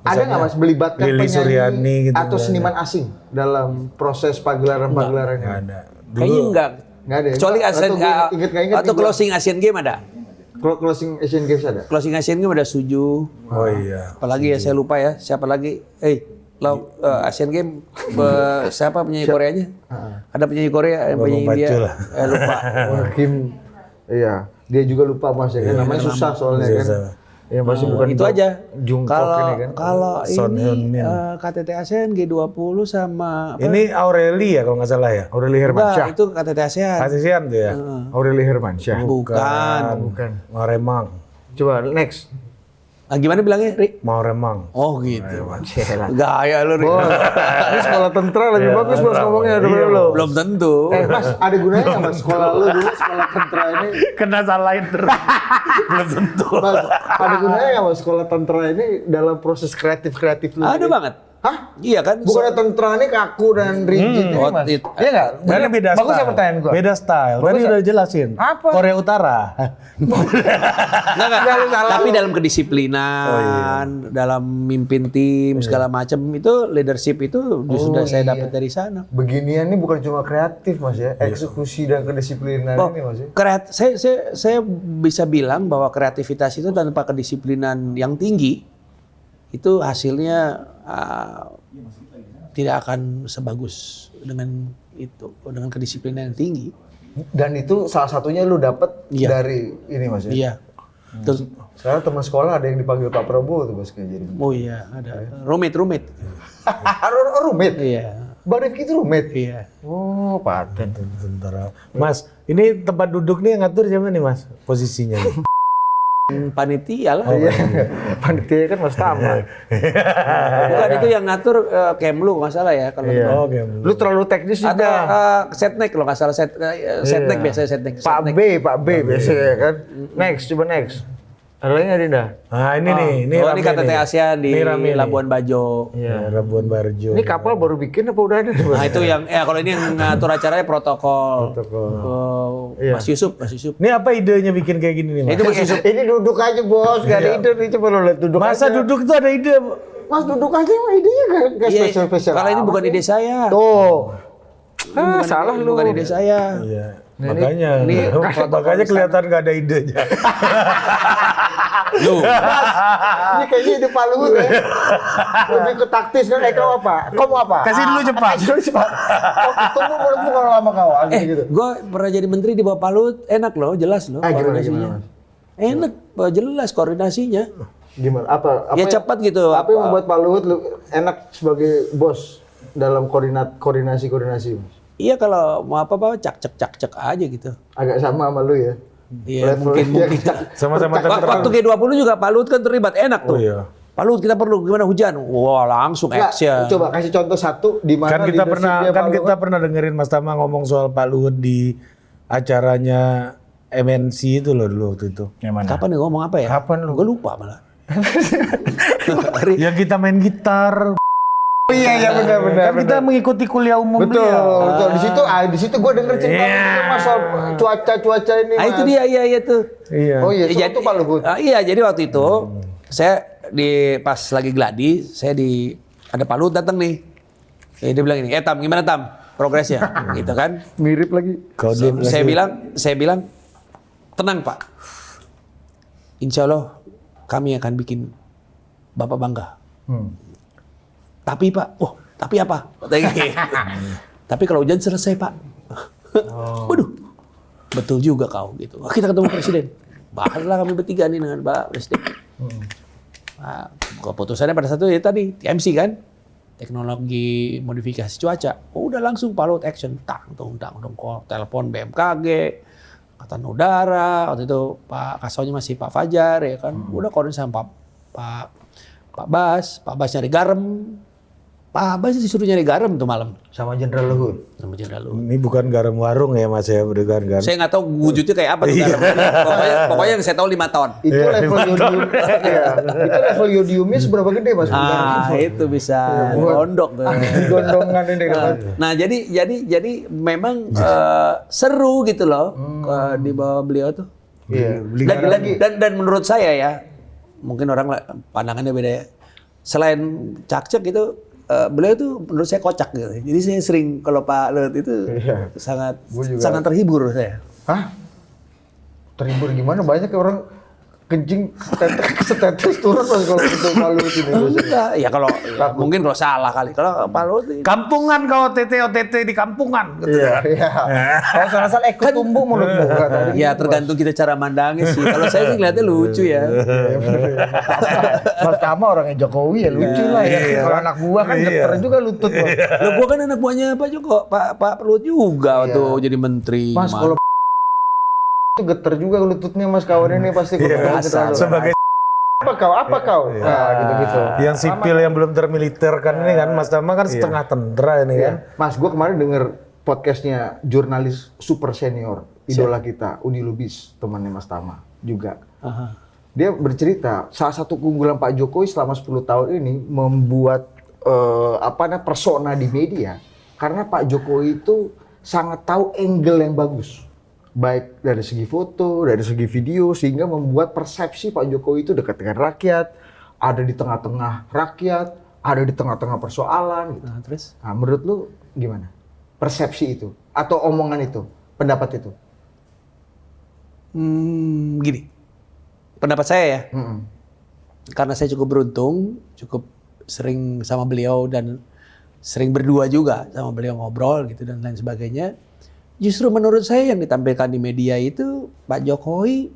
Ada nggak mas melibatkan Lili penyanyi Suryani gitu, atau nggak seniman asing dalam proses pagelaran-pagelaran? Nggak ada. Kayaknya enggak. Nggak ada ya? Kecuali Atau inget atau closing Asian Game ada. Closing Asian Games ada? Closing Asian Game ada Suju. Oh iya. Apalagi ya saya lupa ya, siapa lagi? Asian Game siapa penyanyi Koreanya? Ada penyanyi Korea, yang penyanyi India. Bacul. Lupa. Wah, Kim, iya. Dia juga lupa mas ya kan? Namanya susah soalnya kan. Ya pasti bukan Itu aja. Jungkook ini kan. Kalau Son Hyun ini Min. KTT ASEAN G20 sama apa? Ini Aureli ya kalau nggak salah ya. Aureli Hermansyah. Enggak, itu KTT ASEAN. ASEAN tuh ya. Aureli Hermansyah. Bukan. Bukan. Maremang. Coba next. Gimana bilangnya, Rik? Maremang. Oh gitu. Celah. Gaya lu, Rik. Bos, ini sekolah tentara lebih bagus bos ngomongnya daripada lo. Belum tentu. Mas, ada gunanya nggak mas sekolah lu dulu sekolah tentara ini? Kena salahin terus. Belum tentu. Mas, ada gunanya nggak mas sekolah tentara ini dalam proses kreatif lu? Ada banget. Hah? Iya kan? Bukannya tentara ini kaku dan rigid ini mas? Iya nggak? Karena beda Bagus style. ya pertanyaan gua. Beda style. Tadi udah jelasin. Apa? Korea Utara. Enggak. Tapi dalam kedisiplinan, dalam mimpin tim segala macam itu leadership itu justru saya dapat dari sana. Beginian ini bukan cuma kreatif mas ya, eksekusi dan kedisiplinan ini mas ya. Saya bisa bilang bahwa kreativitas itu tanpa kedisiplinan yang tinggi itu hasilnya tidak akan sebagus dengan itu, dengan kedisiplinan yang tinggi. Dan itu salah satunya lu dapet Iya. dari ini mas ya. Iya. Terus, Sekarang teman sekolah ada yang dipanggil Pak Prabowo tuh mas kayak jadi. oh iya ada rumit. Rumit. Iya. Bang Rifki itu rumit. Iya. Oh paten. Tentara. Mas, ini tempat duduk nih yang ngatur siapa nih mas? Posisinya nih. Panitia lah. Iya. Panitia kan mas Tama. Bukan itu yang ngatur Kemlu nggak salah ya kalau Iya. Oke. Lu terlalu teknis ada juga. setnek kalau nggak salah setnek biasanya setnek. Pak B biasanya kan. Next, coba next. Ada lagi nggak Dinda? Nah ini nih, ini Oh, rame ini KTT nih. ASEAN di Ini rame nih. Labuan Bajo. Ya, Labuan Bajo. Ini kapal baru bikin apa udah ada? Nah itu yang, kalau ini yang ngatur acaranya protokol. Iya. Mas Yusuf. Ini apa idenya bikin kayak gini nih, Mas? Itu Mas Yusuf. Ini duduk aja bos, gak ada ide nih, coba lo lihat duduk Masa aja. duduk tuh ada ide? Mas duduk aja, mah idenya gak Iya, spesial-spesial. kalau ini bukan ide saya. Tuh. Ini Salah lu. Bukan ide saya. Iya. Makanya, ini makanya kelihatan gak ada idenya. Lu. Ini kayaknya ide Pak Luhut ya. Lebih ke taktis kan, kau apa? Kau mau apa? Kasih dulu cepat. Kasih dulu cepat. Tunggu menurutmu kalau lama kau, gitu. Gue pernah jadi menteri di bawah Pak Luhut, enak loh, jelas loh koordinasinya. Gimana? Enak, jelas koordinasinya. Gimana? Apa Ya cepat gitu. Apa yang membuat Pak Luhut enak sebagai bos dalam koordinasi? Iya kalau mau apa-apa cak-cek aja gitu. Agak sama sama lu ya. Iya Levelnya mungkin. Sama-sama terserah. Waktu G20 juga Pak Luhut kan terlibat, enak tuh. Oh iya. Pak Luhut kita perlu gimana hujan? Wah langsung Nggak, action. coba kasih contoh satu di mana Kan kita leadership-nya Pak kita Luhut. pernah dengerin Mas Tama ngomong soal Pak Luhut di acaranya MNC itu loh dulu waktu itu. Yang mana? Kapan nih ngomong apa ya? Kapan lu? Gue lupa malah. Yang kita main gitar. Oh iya benar. Kan kita mengikuti kuliah umum Betul, beliau. betul. Di situ gue denger cerita masalah cuaca ini. Ah itu Mas. dia, iya tuh. Iya. Oh iya, Jadi- itu Pak Luhut. Iya, jadi waktu itu saya pas lagi gladi, ada Pak Luhut datang nih. Dia bilang ini, Tam, gimana Tam? Progresnya, gitu kan? Mirip lagi. Kau dia Saya bilang, tenang Pak. Insya Allah kami akan bikin Bapak bangga. Tapi Pak, tapi apa? Katanya gitu. Tapi kalau hujan selesai Pak. Waduh, betul juga kau gitu. Kita ketemu Presiden. Bahaslah kami bertiga nih dengan Pak Presiden. Nah, keputusannya pada satu ya tadi, TMC kan? Teknologi modifikasi cuaca. Udah langsung Pak Luhut action. Tang, telepon BMKG, Angkatan Udara. Waktu itu Pak Kasaunya masih Pak Fajar ya kan. Udah koordinasi sama Pak Bas. Pak Bas nyari garam. Pak Bas disuruh nyari garam tuh malam. Sama Jenderal Luhut. Sama Jenderal Luhut. Ini bukan garam warung ya Mas ya, bukan kan? Saya nggak tahu wujudnya kayak apa tuh garam. Pokoknya yang saya tahu 5 ton. Itu level yodium. Iya. Itu level yodiumnya seberapa gede Mas? Itu bisa gondok tuh. Gondongan ini kan. Nah jadi memang seru gitu loh di bawah beliau tuh. Iya. Dan menurut saya ya, mungkin orang pandangannya beda ya. Selain cak-cek itu, beliau tuh menurut saya kocak gitu. Jadi saya sering kalau Pak Luhut itu sangat terhibur saya. Hah? Terhibur gimana? Banyak orang kencing setetes turun pas kalau itu Pak Luhut ini. Enggak, ya kalau mungkin kalau salah kali. Kalau Pak Luhut ini Kampungan kau OTT di kampungan. Gitu. Iya. Kalau salah ikut tumbuh mulutmu. ya tergantung kita cara mandangnya sih. Kalau saya sih ngeliatnya lucu ya. Mas Tama orangnya Jokowi ya lucu lah ya. Kalau anak buah kan geter juga lutut. Bos. Loh gua kan anak buahnya Pak Joko, Pak Luhut juga waktu jadi menteri. Mas kalau itu geter juga lututnya Mas kawan ini pasti. Sebagai Apa kau? Nah, gitu-gitu. yang sipil yang belum termiliter kan ini kan Mas Tama kan setengah tentara ini kan. Mas, gue kemarin denger podcastnya jurnalis super senior, idola kita, Uni Lubis, temannya Mas Tama juga. Dia bercerita, salah satu keunggulan Pak Jokowi selama 10 tahun ini membuat persona di media, karena Pak Jokowi itu sangat tahu angle yang bagus. Baik dari segi foto, dari segi video, sehingga membuat persepsi Pak Jokowi itu dekat dengan rakyat, ada di tengah-tengah rakyat, ada di tengah-tengah persoalan. Gitu. Nah, terus? Nah, menurut lu gimana? Persepsi itu, atau omongan itu, pendapat itu? Gini, pendapat saya ya, Mm-mm. karena saya cukup beruntung, cukup sering sama beliau dan sering berdua juga sama beliau ngobrol gitu dan lain sebagainya. Justru menurut saya yang ditampilkan di media itu Pak Jokowi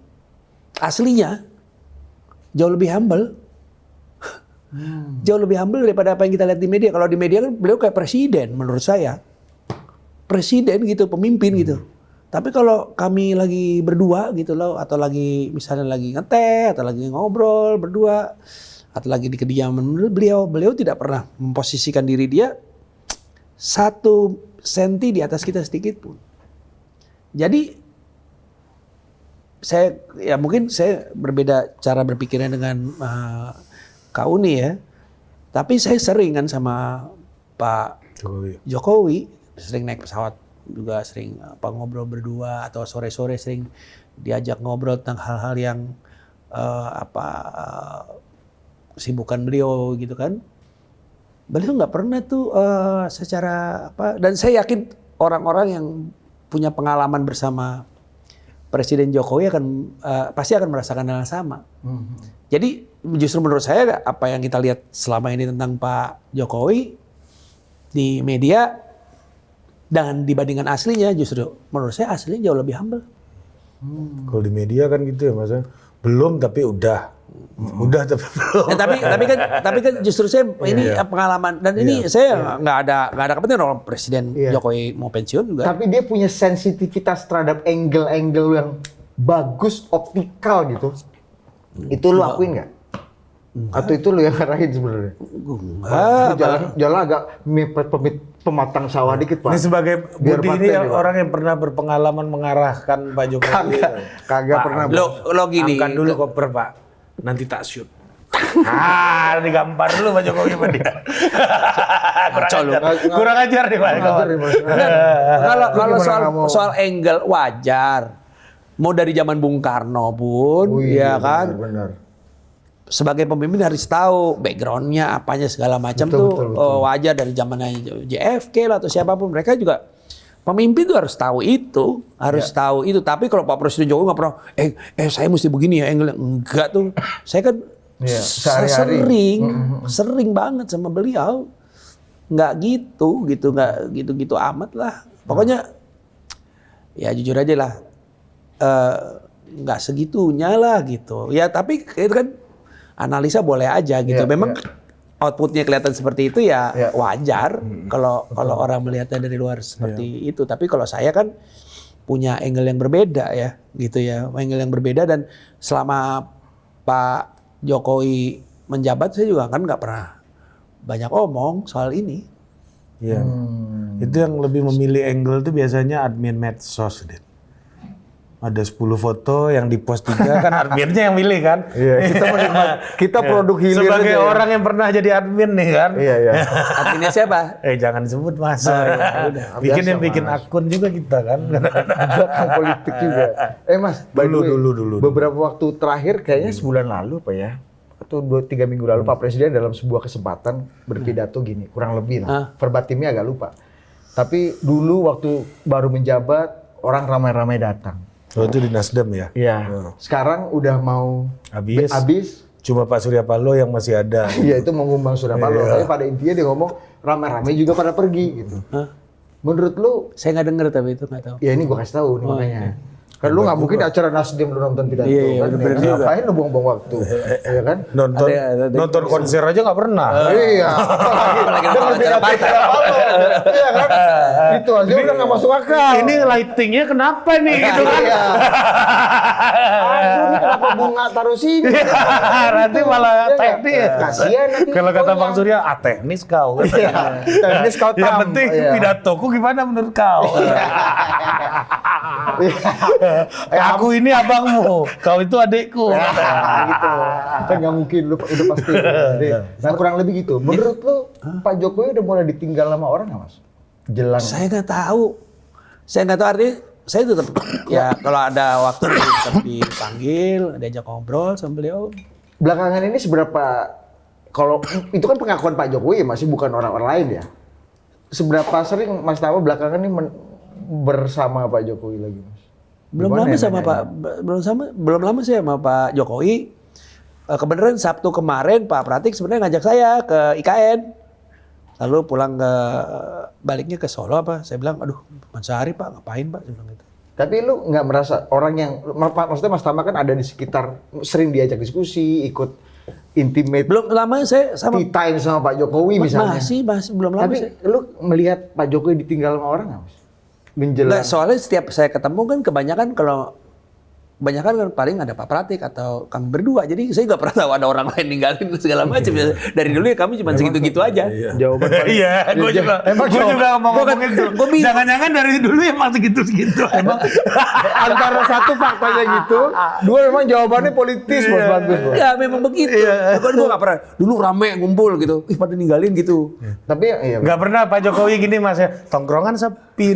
aslinya jauh lebih humble. Jauh lebih humble daripada apa yang kita lihat di media. Kalau di media kan beliau kayak presiden menurut saya. Presiden gitu, pemimpin gitu. Tapi kalau kami lagi berdua gitu loh, atau lagi misalnya lagi ngeteh, atau lagi ngobrol berdua, atau lagi di kediaman beliau tidak pernah memposisikan diri dia 1 senti di atas kita sedikit pun. Jadi mungkin saya berbeda cara berpikirnya dengan Kak Uni ya. Tapi saya sering kan sama Pak Jokowi sering naik pesawat juga, sering ngobrol berdua atau sore-sore sering diajak ngobrol tentang hal-hal yang kesibukan beliau gitu kan. Beliau nggak pernah tuh secara dan saya yakin orang-orang yang punya pengalaman bersama Presiden Jokowi pasti akan merasakan hal yang sama. Jadi justru menurut saya apa yang kita lihat selama ini tentang Pak Jokowi di media dan dibandingkan aslinya, justru menurut saya aslinya jauh lebih humble. Kalau di media kan gitu ya Mas, belum tapi udah tapi belum. Tapi kan justru saya ini pengalaman dan ini saya nggak ada kepentingan orang Presiden Jokowi mau pensiun juga. Tapi dia punya sensitivitas terhadap angle-angle yang bagus, optikal gitu. Itu lu akuin nggak? Atau itu lu yang ngarahin sebenarnya? Jalan agak pematang sawah dikit Pak. Ini sebagai Budi ini orang yang pernah berpengalaman mengarahkan Pak Jokowi. Kagak pernah. Lo gini. Angkat dulu koper Pak, nanti tak shoot. Digampar dulu Pak Jokowi sama dia. Kurang ajar nih Pak. Kalau soal angle wajar. Mau dari zaman Bung Karno pun, ya kan. Benar. Sebagai pemimpin harus tahu backgroundnya, apanya segala macam betul. Wajar dari zamannya JFK lah atau siapapun, mereka juga pemimpin tuh harus tahu itu, tahu itu. Tapi kalau Pak Presiden Jokowi nggak pernah, saya mesti begini ya, enggak tuh. Saya kan sering banget sama beliau, nggak gitu amat lah. Pokoknya ya jujur aja lah, nggak segitunya lah gitu. Ya tapi itu kan analisa boleh aja gitu. Memang outputnya kelihatan seperti itu ya wajar kalau orang melihatnya dari luar seperti itu. Tapi kalau saya kan punya angle yang berbeda ya gitu ya, angle yang berbeda. Dan selama Pak Jokowi menjabat saya juga kan nggak pernah banyak omong soal ini. Iya. Itu yang lebih memilih angle itu biasanya admin medsos deh. Ada 10 foto yang di post 3 kan adminnya yang milih kan. Iya, kita produk hilir sebagai aja, orang yang pernah jadi admin nih kan. Iya. Adminnya siapa? Jangan sebut Mas. Bikin akun juga kita kan. Politik juga. Mas, dulu. Beberapa waktu terakhir kayaknya sebulan lalu Pak ya. Atau 2-3 minggu lalu Pak Presiden dalam sebuah kesempatan berpidato gini, kurang lebih lah. Verbatimnya agak lupa. Tapi dulu waktu baru menjabat orang ramai-ramai datang. Itu di Nasdem ya? Iya. Sekarang udah mau habis. Cuma Pak Surya Paloh yang masih ada. Iya, itu mengundang Surya Paloh. Tapi pada intinya dia ngomong ramai-ramai juga pada pergi gitu. Menurut lu? Saya nggak dengar tapi itu nggak tahu. Ya ini gua kasih tahu nih makanya. Kan lu nggak mungkin acara Nasdem lu nonton pidato kan? Ngapain lu buang-buang waktu? Iya kan? Nonton konser aja nggak pernah. Iya. Apalagi nonton acara partai. Iya kan? Itu aja udah nggak masuk akal. Ini lightingnya kenapa nih gitu kan? Aduh, ini kenapa bunga taruh sini? Nanti malah teknis. Kasihan nanti. Kalau kata Bang Surya, teknis kau. Teknis kau tam. Yang penting pidatoku gimana menurut kau? Aku ini abangmu, kau itu adekku. Gitu. Kan nggak mungkin, lu udah pasti. Nah kurang lebih gitu. Menurut lu Pak Jokowi udah mulai ditinggal sama orang nggak Mas? Jelang. Saya nggak tahu artinya. Saya tetap ya kalau ada waktu tetap dipanggil, diajak ngobrol sama beliau. Belakangan ini seberapa, kalau itu kan pengakuan Pak Jokowi masih bukan orang-orang lain ya. Seberapa sering Mas Tama belakangan ini bersama Pak Jokowi lagi Mas? Belum lama saya sama Pak Jokowi. Kebenaran Sabtu kemarin Pak Pratik sebenarnya ngajak saya ke IKN. Lalu pulang baliknya ke Solo apa? Saya bilang, aduh, sehari Pak, ngapain Pak? Saya bilang gitu. Tapi lu nggak merasa orang yang, maksudnya Mas Tama kan ada di sekitar, sering diajak diskusi, ikut intimate. Belum lama saya sama. Tea time sama Pak Jokowi misalnya. Masih belum lama. Tapi lu melihat Pak Jokowi ditinggal sama orang nggak Mas? Menjelang. Soalnya setiap saya ketemu kan kebanyakan kalau kebanyakan kan paling ada Pak Pratik atau kami berdua. Jadi saya nggak pernah tahu ada orang lain ninggalin segala macam. Dari dulu ya kami cuma segitu-gitu aja. Jawaban paling Iya, gue juga. Gue juga ngomong itu. Jangan-jangan dari dulu emang segitu-segitu. Emang antara satu faktanya gitu, dua memang jawabannya politis, Bos. Bagus, Bos. Ya memang begitu. Kan gue nggak pernah. Dulu rame ngumpul gitu. Ih pada ninggalin gitu. Tapi iya. nggak pernah Pak Jokowi gini Mas ya. Tongkrongan sepi.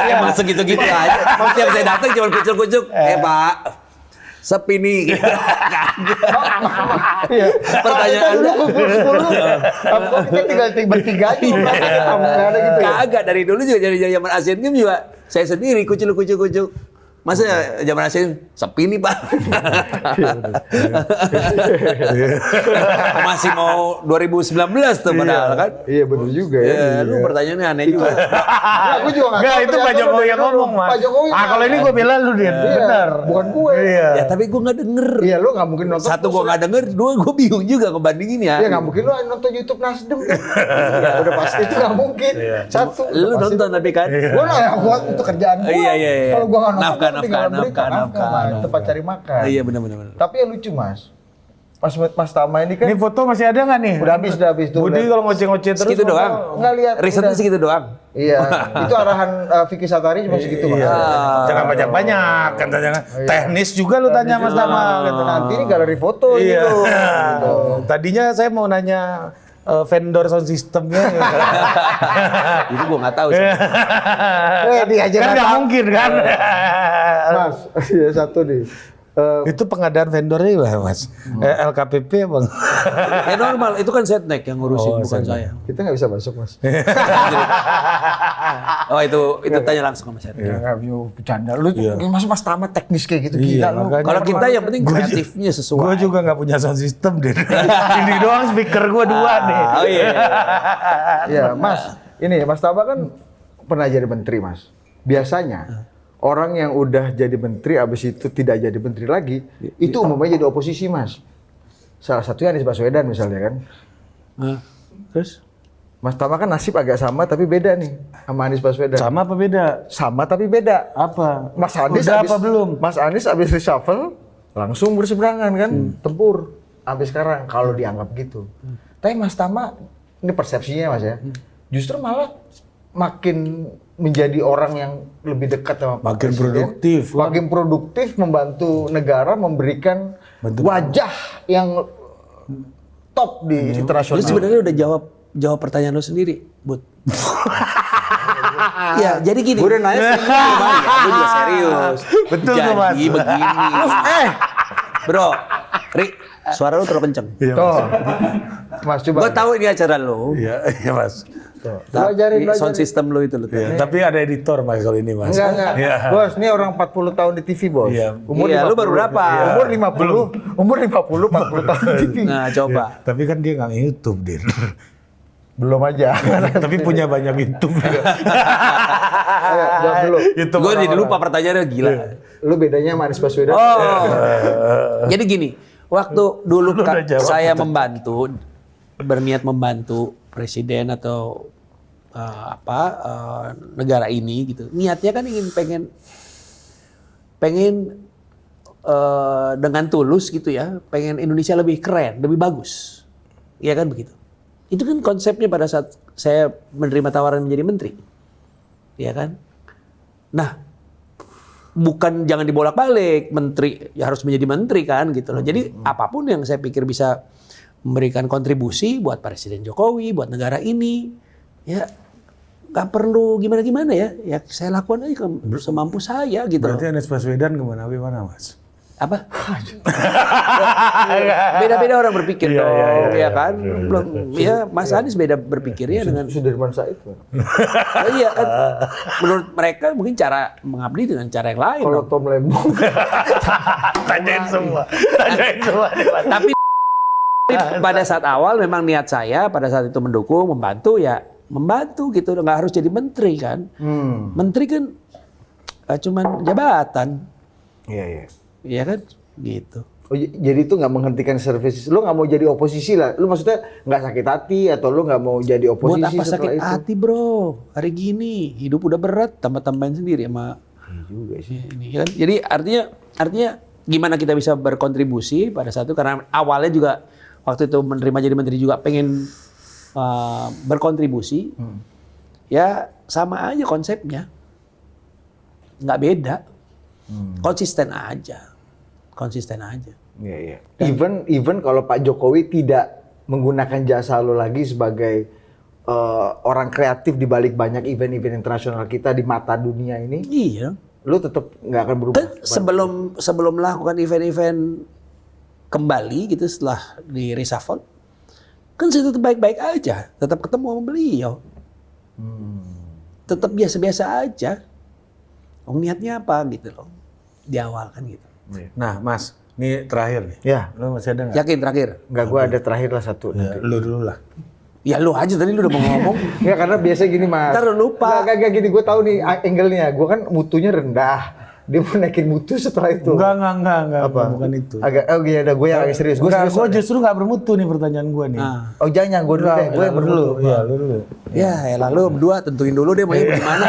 Emang segitu-gitu aja. Setiap saya datang cuma kucuk-kucuk. Pak, sepi nih. Iya. Pertanyaan dulu kumpul 10. Kita tinggal bertiga aja. Nggak ada gitu ya. Kagak, dari dulu juga dari zaman Asian Games juga saya sendiri kucuk-kucuk. Masa zaman Asian sepi nih Pak. Masih mau 2019 tuh padahal kan. Iya benar juga ya. Lu pertanyaannya aneh juga. Aku juga nggak Enggak, tahu. itu Pak Jokowi yang ngomong, Mas. Pak Jokowi. Kalau ini gue bela lu, Din. Iya, Benar. bukan gue. Iya. Ya tapi gue nggak denger. Iya, lu nggak mungkin nonton. Satu gue nggak denger, dua gue bingung juga ngebandingin ya. Iya, nggak mungkin lu nonton YouTube Nasdem. Iya, udah pasti itu nggak mungkin. Satu. Lu nonton tapi kan. Gue lah yang buat untuk kerjaan gue. Iya. Kalau gue nggak nonton, Nafkah, tinggal nafkah, berita, nafkah. tempat cari makan. Iya benar. Tapi yang lucu Mas, Mas Tama ini kan Ini foto masih ada nggak nih? udah habis tuh. Budi kalau ngoceh-ngoceh terus. Segitu doang. Nggak lihat. Risetnya udah. segitu doang. Iya, itu arahan Vicky Satari cuma segitu Mas. Jangan banyak-banyak, kan jangan. Teknis juga lu tanya Mas Tama. Gitu. Nanti ini galeri foto Iya. gitu. Tadinya saya mau nanya vendor sound systemnya. Itu gue nggak tahu. sih. Dia aja Kan nggak nggak tahu. mungkin kan? Mas, iya satu nih. Itu pengadaan vendornya lah Mas. LKPP bang. Ya normal, itu kan Setnek yang ngurusin bukan saya. Kita nggak bisa masuk Mas. Oh itu tanya langsung sama Setnek. Ya nggak bisa bercanda. Lu Mas Tama teknis kayak gitu gila lu. makanya. Kalau kita yang penting kreatifnya sesuai. Gue juga nggak punya sound system deh. Ini doang speaker gue 2 nih. Oh iya. Ya Mas, ini Mas Tama kan pernah jadi menteri Mas. Biasanya orang yang udah jadi menteri abis itu tidak jadi menteri lagi, itu umumnya jadi oposisi Mas. Salah satunya Anies Baswedan misalnya kan. Terus? Mas Tama kan nasib agak sama tapi beda nih sama Anies Baswedan. Sama apa beda? Sama tapi beda. Apa? Mas Anies Udah abis, apa belum? Mas Anies abis reshuffle langsung berseberangan kan, tempur. Abis sekarang kalau dianggap gitu. Tapi Mas Tama ini persepsinya Mas ya, justru malah makin menjadi orang yang lebih dekat sama Pak Makin Presiden, produktif. makin produktif membantu negara memberikan wajah yang top di Lu internasional. sebenarnya udah jawab pertanyaan lu sendiri, Bud. Ya, jadi gini. Gue udah nanya Gue juga serius. Betul tuh, Jadi Mas. begini. Bro, Rik, suara lu terlalu kenceng. Tuh, Mas coba. Gue tahu ini acara lu. Iya Mas. Tuh. Tapi Belajarin. sound system lu itu lu. Iya, tapi ada editor Mas kalau ini Mas. Enggak. Iya. Bos, ini orang 40 tahun di TV, Bos. Iya. Iya, lu baru berapa? Umur 50. Umur 50, 40 tahun di TV. Nah, coba. Tapi kan dia nggak YouTube Din. Belum aja. Tapi punya banyak YouTube. Ayo, jawab dulu. YouTube Gue jadi orang-orang. lupa pertanyaannya gila. Lu bedanya sama Anies Baswedan? Oh. Jadi gini, waktu dulu Lu udah jawab saya berniat membantu presiden atau negara ini gitu. Niatnya kan pengen dengan tulus gitu ya, pengen Indonesia lebih keren, lebih bagus. Iya kan begitu. Itu kan konsepnya pada saat saya menerima tawaran menjadi menteri. Iya kan? Nah, bukan jangan dibolak-balik, menteri ya harus menjadi menteri kan gitu loh. Jadi apapun yang saya pikir bisa memberikan kontribusi buat Presiden Jokowi, buat negara ini, ya nggak perlu gimana-gimana ya. Ya saya lakukan aja semampu saya gitu loh. Berarti Anies Baswedan kemana Mas? Apa? Beda-beda orang berpikir Iya, dong, iya, ya kan? Belum, ya Mas Anies beda berpikirnya dengan. Sudirman Said. Oh, iya kan? Menurut mereka mungkin cara mengabdi dengan cara yang lain. Kalau dong. Tom Lembong. Tanyain semua. Tapi pada saat awal memang niat saya pada saat itu mendukung, membantu gitu, nggak harus jadi menteri kan. Menteri kan cuman jabatan, Iya. ya kan, gitu. Oh, jadi itu nggak menghentikan service. Lu nggak mau jadi oposisi lah. Lu maksudnya nggak sakit hati atau lu nggak mau jadi oposisi Buat apa setelah sakit itu? hati bro? Hari gini hidup udah berat, tambah-tambahin sendiri sama Iya juga sih. Ini kan. Jadi artinya gimana kita bisa berkontribusi pada satu, karena awalnya juga waktu itu menerima jadi menteri juga pengen berkontribusi. Ya sama aja konsepnya. Nggak beda. Konsisten aja. Iya, iya. Even kalau Pak Jokowi tidak menggunakan jasa lo lagi sebagai orang kreatif di balik banyak event-event internasional kita di mata dunia ini, Iya. lo tetap nggak akan berubah. Kan sebelum melakukan event-event kembali gitu setelah di reshuffle, kan saya tetap baik-baik aja, tetap ketemu sama beliau, tetap biasa-biasa aja. Niatnya apa gitu loh, di awal kan gitu. Nah, Mas, ini terakhir nih. Ya. Lu masih ada nggak? Yakin terakhir? Nggak, gue ada terakhir lah satu. Ya, lu dulu lah. Ya lu aja tadi lu udah mau ngomong. Ya karena biasanya gini Mas. Ntar lu lupa. Gak gini, gue tahu nih angle-nya. Gue kan mutunya rendah. Dia mau naikin mutu setelah itu. Enggak. Apa? Bukan itu. Iya, ada gue yang agak serius. Gue serius. Gue justru nggak bermutu nih pertanyaan gue nih. Oh jangan, gue dulu deh. Gue yang bermutu. Iya, lu dulu. Ya lalu berdua tentuin dulu deh maunya gimana.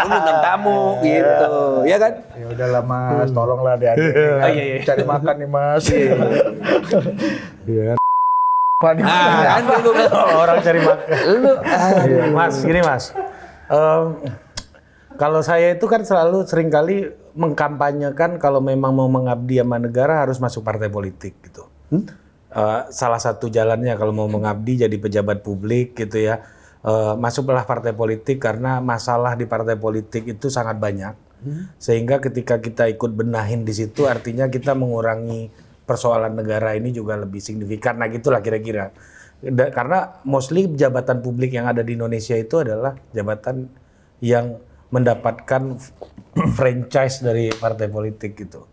Lu ngundang tamu gitu, ya kan? Ya udahlah Mas, tolonglah deh. Iya. Cari makan nih Mas. Iya. Kan lu Orang cari makan. lu Mas, gini Mas. Kalau saya itu kan selalu seringkali mengkampanyekan kalau memang mau mengabdi sama negara harus masuk partai politik gitu. Salah satu jalannya kalau mau mengabdi jadi pejabat publik gitu ya, masuklah partai politik karena masalah di partai politik itu sangat banyak. Sehingga ketika kita ikut benahin di situ artinya kita mengurangi persoalan negara ini juga lebih signifikan. Nah gitulah kira-kira. Karena mostly jabatan publik yang ada di Indonesia itu adalah jabatan yang mendapatkan franchise dari partai politik gitu.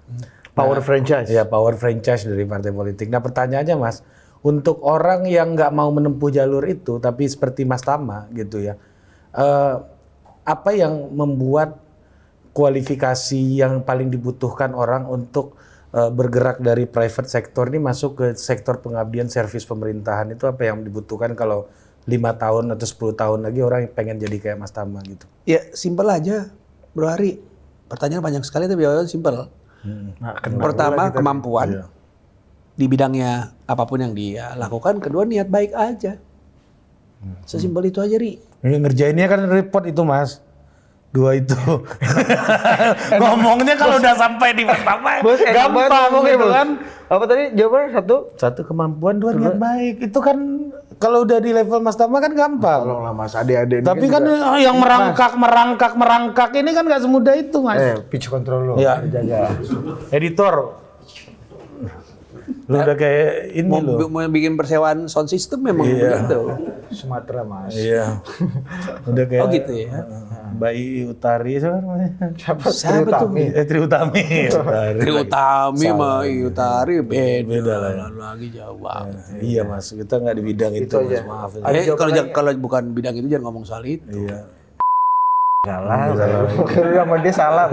Power franchise. Ya, power franchise dari partai politik. Nah pertanyaannya Mas, untuk orang yang nggak mau menempuh jalur itu, tapi seperti Mas Tama gitu ya, apa yang membuat kualifikasi yang paling dibutuhkan orang untuk bergerak dari private sector ini masuk ke sektor pengabdian servis pemerintahan, itu apa yang dibutuhkan kalau 5 tahun atau 10 tahun lagi orang pengen jadi kayak Mas Tama gitu? ya simpel aja, Bro Hari. Pertanyaan banyak sekali tapi jawabannya simpel. Nah, Pertama kemampuan di bidangnya apapun yang dia lakukan. Kedua niat baik aja. Sesimpel itu aja, Ri. Ngerjainnya kan repot itu Mas. 2 itu. Ngomongnya kalau udah sampai di pertama gampang gitu kan. Apa tadi jawabannya satu? 1 kemampuan, 2 niat baik. Itu kan kalau udah di level Mas Tama kan gampang. Tolonglah Mas, adik-adik. Tapi kan yang merangkak ini kan nggak semudah itu Mas. Pitch control lo. Iya. Jaga. Editor. Lu udah kayak ini lo. Mau bikin persewaan sound system memang begitu. Sumatera Mas. Iya. Udah kayak. Oh gitu ya. Bayi Utari Siapa tuh? Tri Utami. Tri Utami mah Utari Beda lah ya. lagi jauh banget. Iya Mas, kita nggak di bidang itu Mas, maaf. Kalau bukan bidang itu jangan ngomong soal itu. Iya. Salah. Sama dia salah.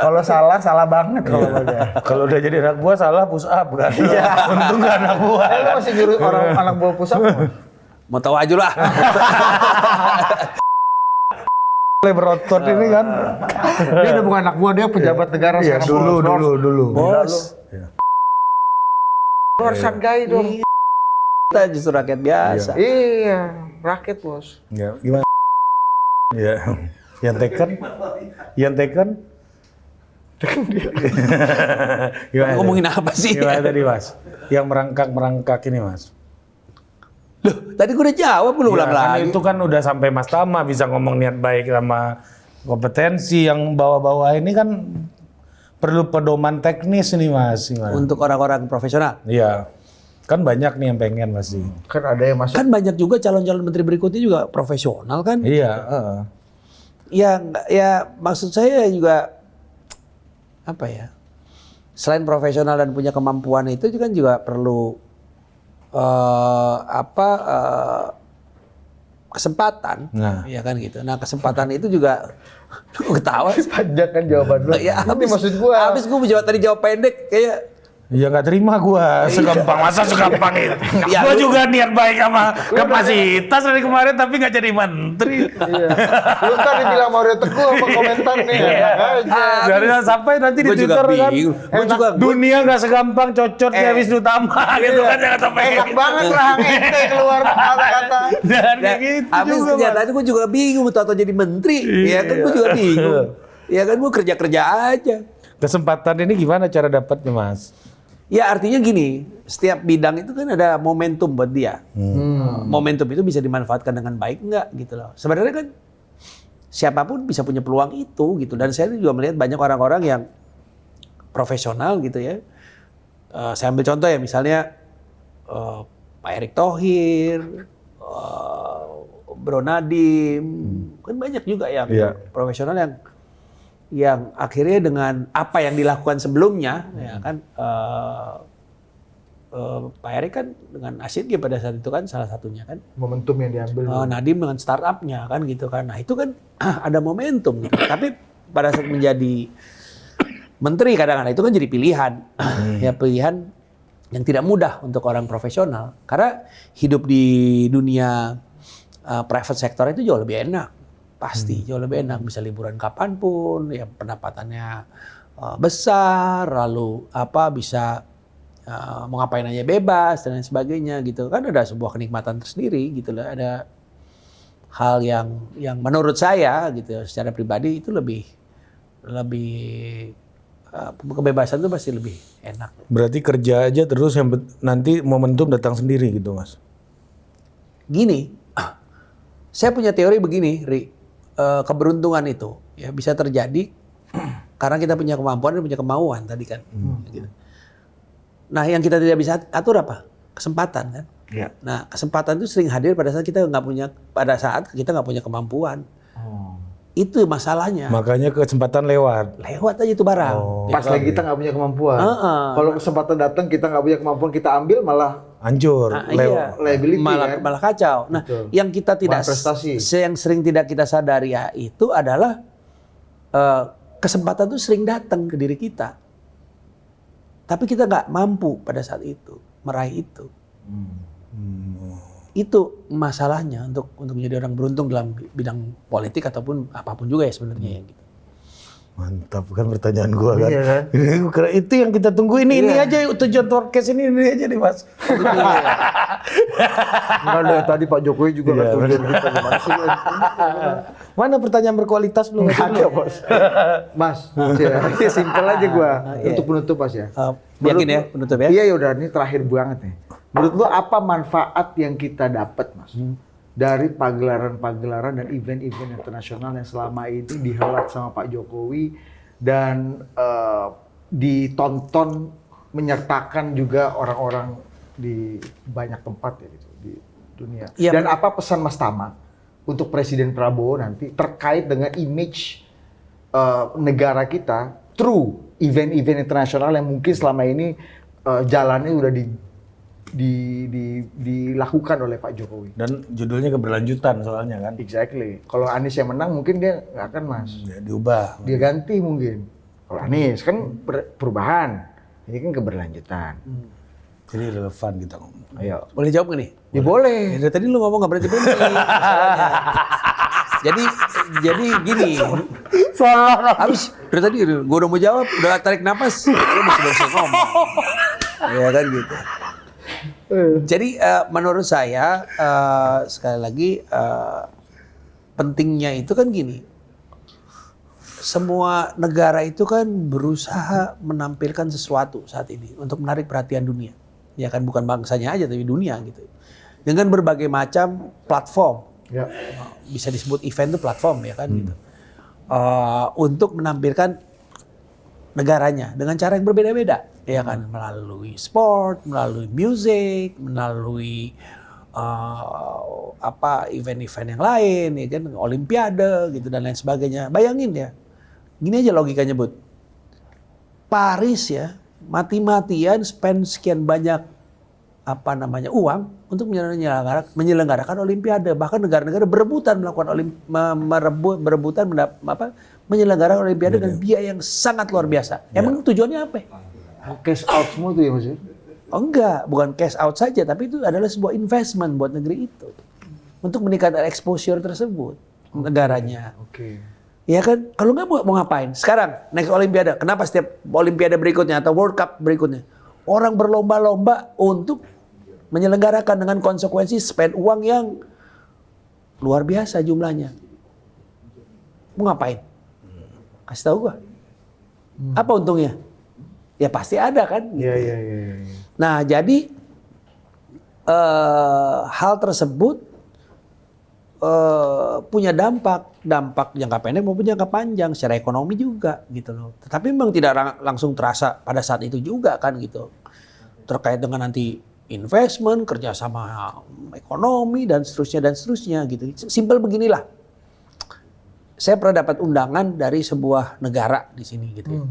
Kalau salah banget kalau dia. Kalau udah jadi anak buah salah push up kan. Iya. Untung nggak anak buah. Lu masih nyuruh orang anak buah pusat. Mau tahu aja lah. Boleh berotot ini kan. Dia udah bukan anak buah, dia pejabat negara Iya, sekarang. dulu. Bos. Lu harus hargai dong. Kita justru rakyat biasa. Iya, rakyat bos. Ya, gimana? Ya. Yang taken? Gimana? Ngomongin apa sih? Gimana tadi Mas? Yang merangkak ini Mas. Loh, tadi gue udah jawab belum ulang kan lagi. itu kan udah sampai Mas Tama bisa ngomong niat baik sama kompetensi, yang bawah-bawah ini kan perlu pedoman teknis nih Mas. Gimana? Untuk orang-orang profesional. Iya. Kan banyak nih yang pengen pasti. Kan ada yang masuk. Kan banyak juga calon-calon menteri berikutnya juga profesional kan? Iya, Ya maksud saya juga apa ya? Selain profesional dan punya kemampuan itu kan juga perlu kesempatan. Nah. Ya kan gitu. Nah, kesempatan itu juga ketawa. Panjang kan jawaban lu. Ya, Ini maksud gua. Habis gue tadi jawab pendek kayak Ya nggak terima gua segampang, masa segampang itu. Ya, Gua lu- juga niat baik sama kapasitas dari kemarin tapi nggak jadi menteri. Iya. Lu ntar dibilang Mario Teguh apa komentar nih. Aja. Dari sampai nanti di Gue juga Twitter kan. bingung. Gue juga Dunia nggak segampang cocot kayak Wisnu Tama gitu kan jangan sampai. Enak banget rahang ente keluar kata-kata. Dan Ya, kayak gitu habis juga. Mas. kenyataan gue juga bingung atau jadi menteri. Ya kan gue juga bingung. Ya kan gue kerja aja. Kesempatan ini gimana cara dapatnya Mas? Ya artinya gini, setiap bidang itu kan ada momentum buat dia. Momentum itu bisa dimanfaatkan dengan baik enggak gitu loh. Sebenarnya kan siapapun bisa punya peluang itu gitu. Dan saya juga melihat banyak orang-orang yang profesional gitu ya. Saya ambil contoh ya misalnya Pak Erick Thohir, Bro Nadiem, kan banyak juga yang Iya. profesional yang akhirnya dengan apa yang dilakukan sebelumnya, ya kan Pak Erick kan dengan Asyidnya pada saat itu kan salah satunya kan, Momentum yang diambil. Nadiem dengan startupnya kan gitu kan, nah itu kan ada momentum gitu. Tapi pada saat menjadi menteri kadang-kadang itu kan jadi pilihan, ya pilihan yang tidak mudah untuk orang profesional karena hidup di dunia private sector itu jauh lebih enak. Pasti jauh lebih enak, bisa liburan kapanpun, ya pendapatannya besar, lalu bisa mau ngapain aja bebas dan lain sebagainya gitu. Kan ada sebuah kenikmatan tersendiri gitu loh. Ada hal yang menurut saya gitu secara pribadi itu lebih kebebasan itu pasti lebih enak. Berarti kerja aja terus yang nanti momentum datang sendiri gitu Mas. Gini, saya punya teori begini, Ri. Keberuntungan itu ya bisa terjadi karena kita punya kemampuan dan punya kemauan tadi kan. Gitu. Nah, yang kita tidak bisa atur apa? Kesempatan kan. Iya. Nah, kesempatan itu sering hadir pada saat kita nggak punya kemampuan. Itu masalahnya. Makanya kesempatan lewat. Lewat aja itu barang. Pas lagi kita nggak punya kemampuan. Kalau kesempatan datang kita nggak punya kemampuan kita ambil malah Hancur. Iya. liability kan. malah kacau. Nah, Betul. yang kita tidak Prestasi. yang sering tidak kita sadari ya itu adalah kesempatan itu sering datang ke diri kita. Tapi kita nggak mampu pada saat itu meraih itu. Itu masalahnya untuk menjadi orang beruntung dalam bidang politik ataupun apapun juga ya sebenarnya ya gitu. Mantap kan pertanyaan gua kan. Iya kan? Ini gua kira itu yang kita tunggu ini aja tujuan podcast ini aja nih Mas. Nggak ada tadi Pak Jokowi juga nggak tahu kita gimana sih. Mana pertanyaan berkualitas lu? Ada bos. Mas, ya, simpel aja gua untuk penutup Mas ya. Yakin ya penutup ya? Iya udah ini terakhir banget nih. Menurut lu apa manfaat yang kita dapat Mas dari pagelaran-pagelaran dan event-event internasional yang selama ini dihelat sama Pak Jokowi dan ditonton menyertakan juga orang-orang di banyak tempat ya gitu di dunia. Iya. Dan apa pesan Mas Tama untuk Presiden Prabowo nanti terkait dengan image negara kita through event-event internasional yang mungkin selama ini jalannya udah dilakukan oleh Pak Jokowi. Dan judulnya keberlanjutan soalnya kan. Exactly. Kalau Anies yang menang mungkin dia nggak akan Mas. Ya, diubah. Dia ganti mungkin. Kalau Anies kan perubahan. Ini kan keberlanjutan. Jadi relevan kita ngomong. Ayo. Boleh jawab nggak nih? Ya boleh. Ya, dari tadi lu ngomong nggak berhenti masalahnya. Jadi gini. Salah. Habis dari tadi gue udah mau jawab, udah tarik napas, lu masih bisa ngomong. Ya kan gitu. Jadi menurut saya sekali lagi pentingnya itu kan gini. Semua negara itu kan berusaha menampilkan sesuatu saat ini untuk menarik perhatian dunia. Ya kan bukan bangsanya aja tapi dunia gitu. Dengan berbagai macam platform. Ya. Bisa disebut event itu platform ya kan gitu. Untuk menampilkan negaranya dengan cara yang berbeda-beda. Ya kan melalui sport, melalui music, melalui event-event yang lain ya kan olimpiade gitu dan lain sebagainya. Bayangin ya. Gini aja logikanya Bud. Paris ya mati-matian spend sekian banyak uang untuk menyelenggarakan olimpiade. Bahkan negara-negara berebutan melakukan menyelenggarakan olimpiade dengan biaya yang sangat luar biasa. Emang tujuannya apa? Cash out semua tuh ya Mas? Oh enggak, bukan cash out saja, tapi itu adalah sebuah investment buat negeri itu. Untuk meningkatkan exposure tersebut, negaranya. Oke. Ya kan, kalau nggak mau ngapain? Sekarang, next Olimpiade, kenapa setiap Olimpiade berikutnya atau World Cup berikutnya, orang berlomba-lomba untuk menyelenggarakan dengan konsekuensi spend uang yang luar biasa jumlahnya. Mau ngapain? Kasih tahu gua. Apa untungnya? Ya pasti ada kan? Iya, iya, iya. Nah, jadi hal tersebut punya dampak jangka pendek maupun jangka panjang secara ekonomi juga gitu loh. Tetapi memang tidak langsung terasa pada saat itu juga kan gitu. Terkait dengan nanti investment, kerjasama ekonomi dan seterusnya gitu. Simpel beginilah. Saya pernah dapat undangan dari sebuah negara di sini gitu ya.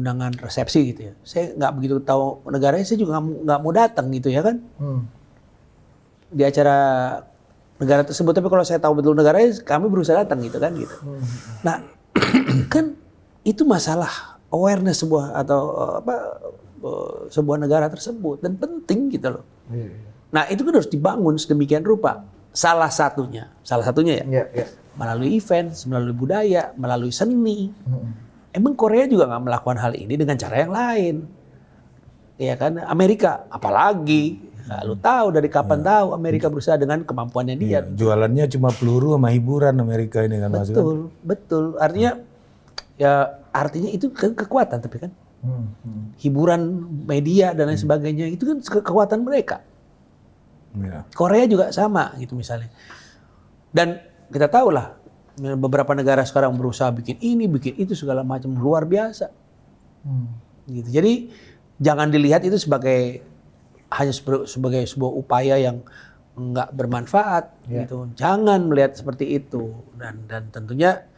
Undangan resepsi gitu ya. Saya nggak begitu tahu negaranya, saya juga nggak mau datang gitu ya kan. Di acara negara tersebut, tapi kalau saya tahu betul negaranya, kami berusaha datang gitu kan gitu. Nah, kan itu masalah awareness sebuah atau sebuah negara tersebut dan penting gitu loh. Nah, itu kan harus dibangun sedemikian rupa. Salah satunya ya. Iya. Melalui event, melalui budaya, melalui seni. Emang Korea juga nggak melakukan hal ini dengan cara yang lain. Ya kan, Amerika apalagi. Nah, lu tahu dari kapan tahu Amerika berusaha dengan kemampuannya dia. Jualannya cuma peluru sama hiburan Amerika ini kan Mas. Betul. Artinya itu kan kekuatan tapi kan. Hiburan, media dan lain sebagainya itu kan kekuatan mereka. Ya. Korea juga sama gitu misalnya. Dan kita tahu lah beberapa negara sekarang berusaha bikin ini, bikin itu segala macam luar biasa. Gitu. Jadi jangan dilihat itu hanya sebagai sebuah upaya yang nggak bermanfaat gitu. Jangan melihat seperti itu dan tentunya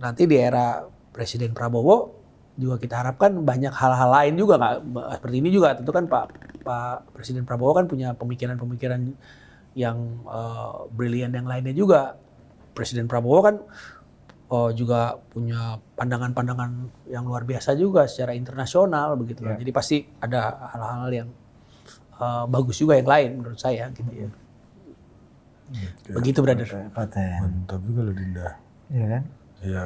nanti di era Presiden Prabowo juga kita harapkan banyak hal-hal lain juga nggak seperti ini juga. Tentu kan Pak Presiden Prabowo kan punya pemikiran-pemikiran yang brilian yang lainnya juga. Presiden Prabowo kan juga punya pandangan-pandangan yang luar biasa juga secara internasional begitu. Jadi pasti ada hal-hal yang bagus juga yang lain menurut saya gitu ya. Begitu brother. Mantap juga loh Dinda. Iya kan? Iya.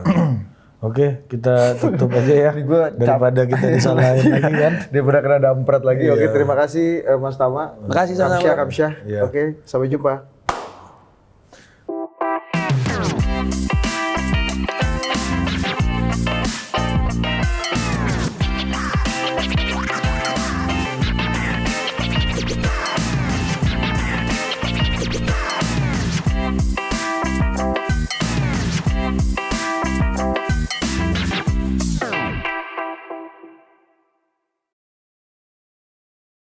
Oke, kita tutup aja ya. Daripada kita disalahin lagi kan. Daripada kena dampret lagi. Oke, terima kasih Mas Tama. Makasih sama-sama. Kamsyah. Iya. Oke, sampai jumpa.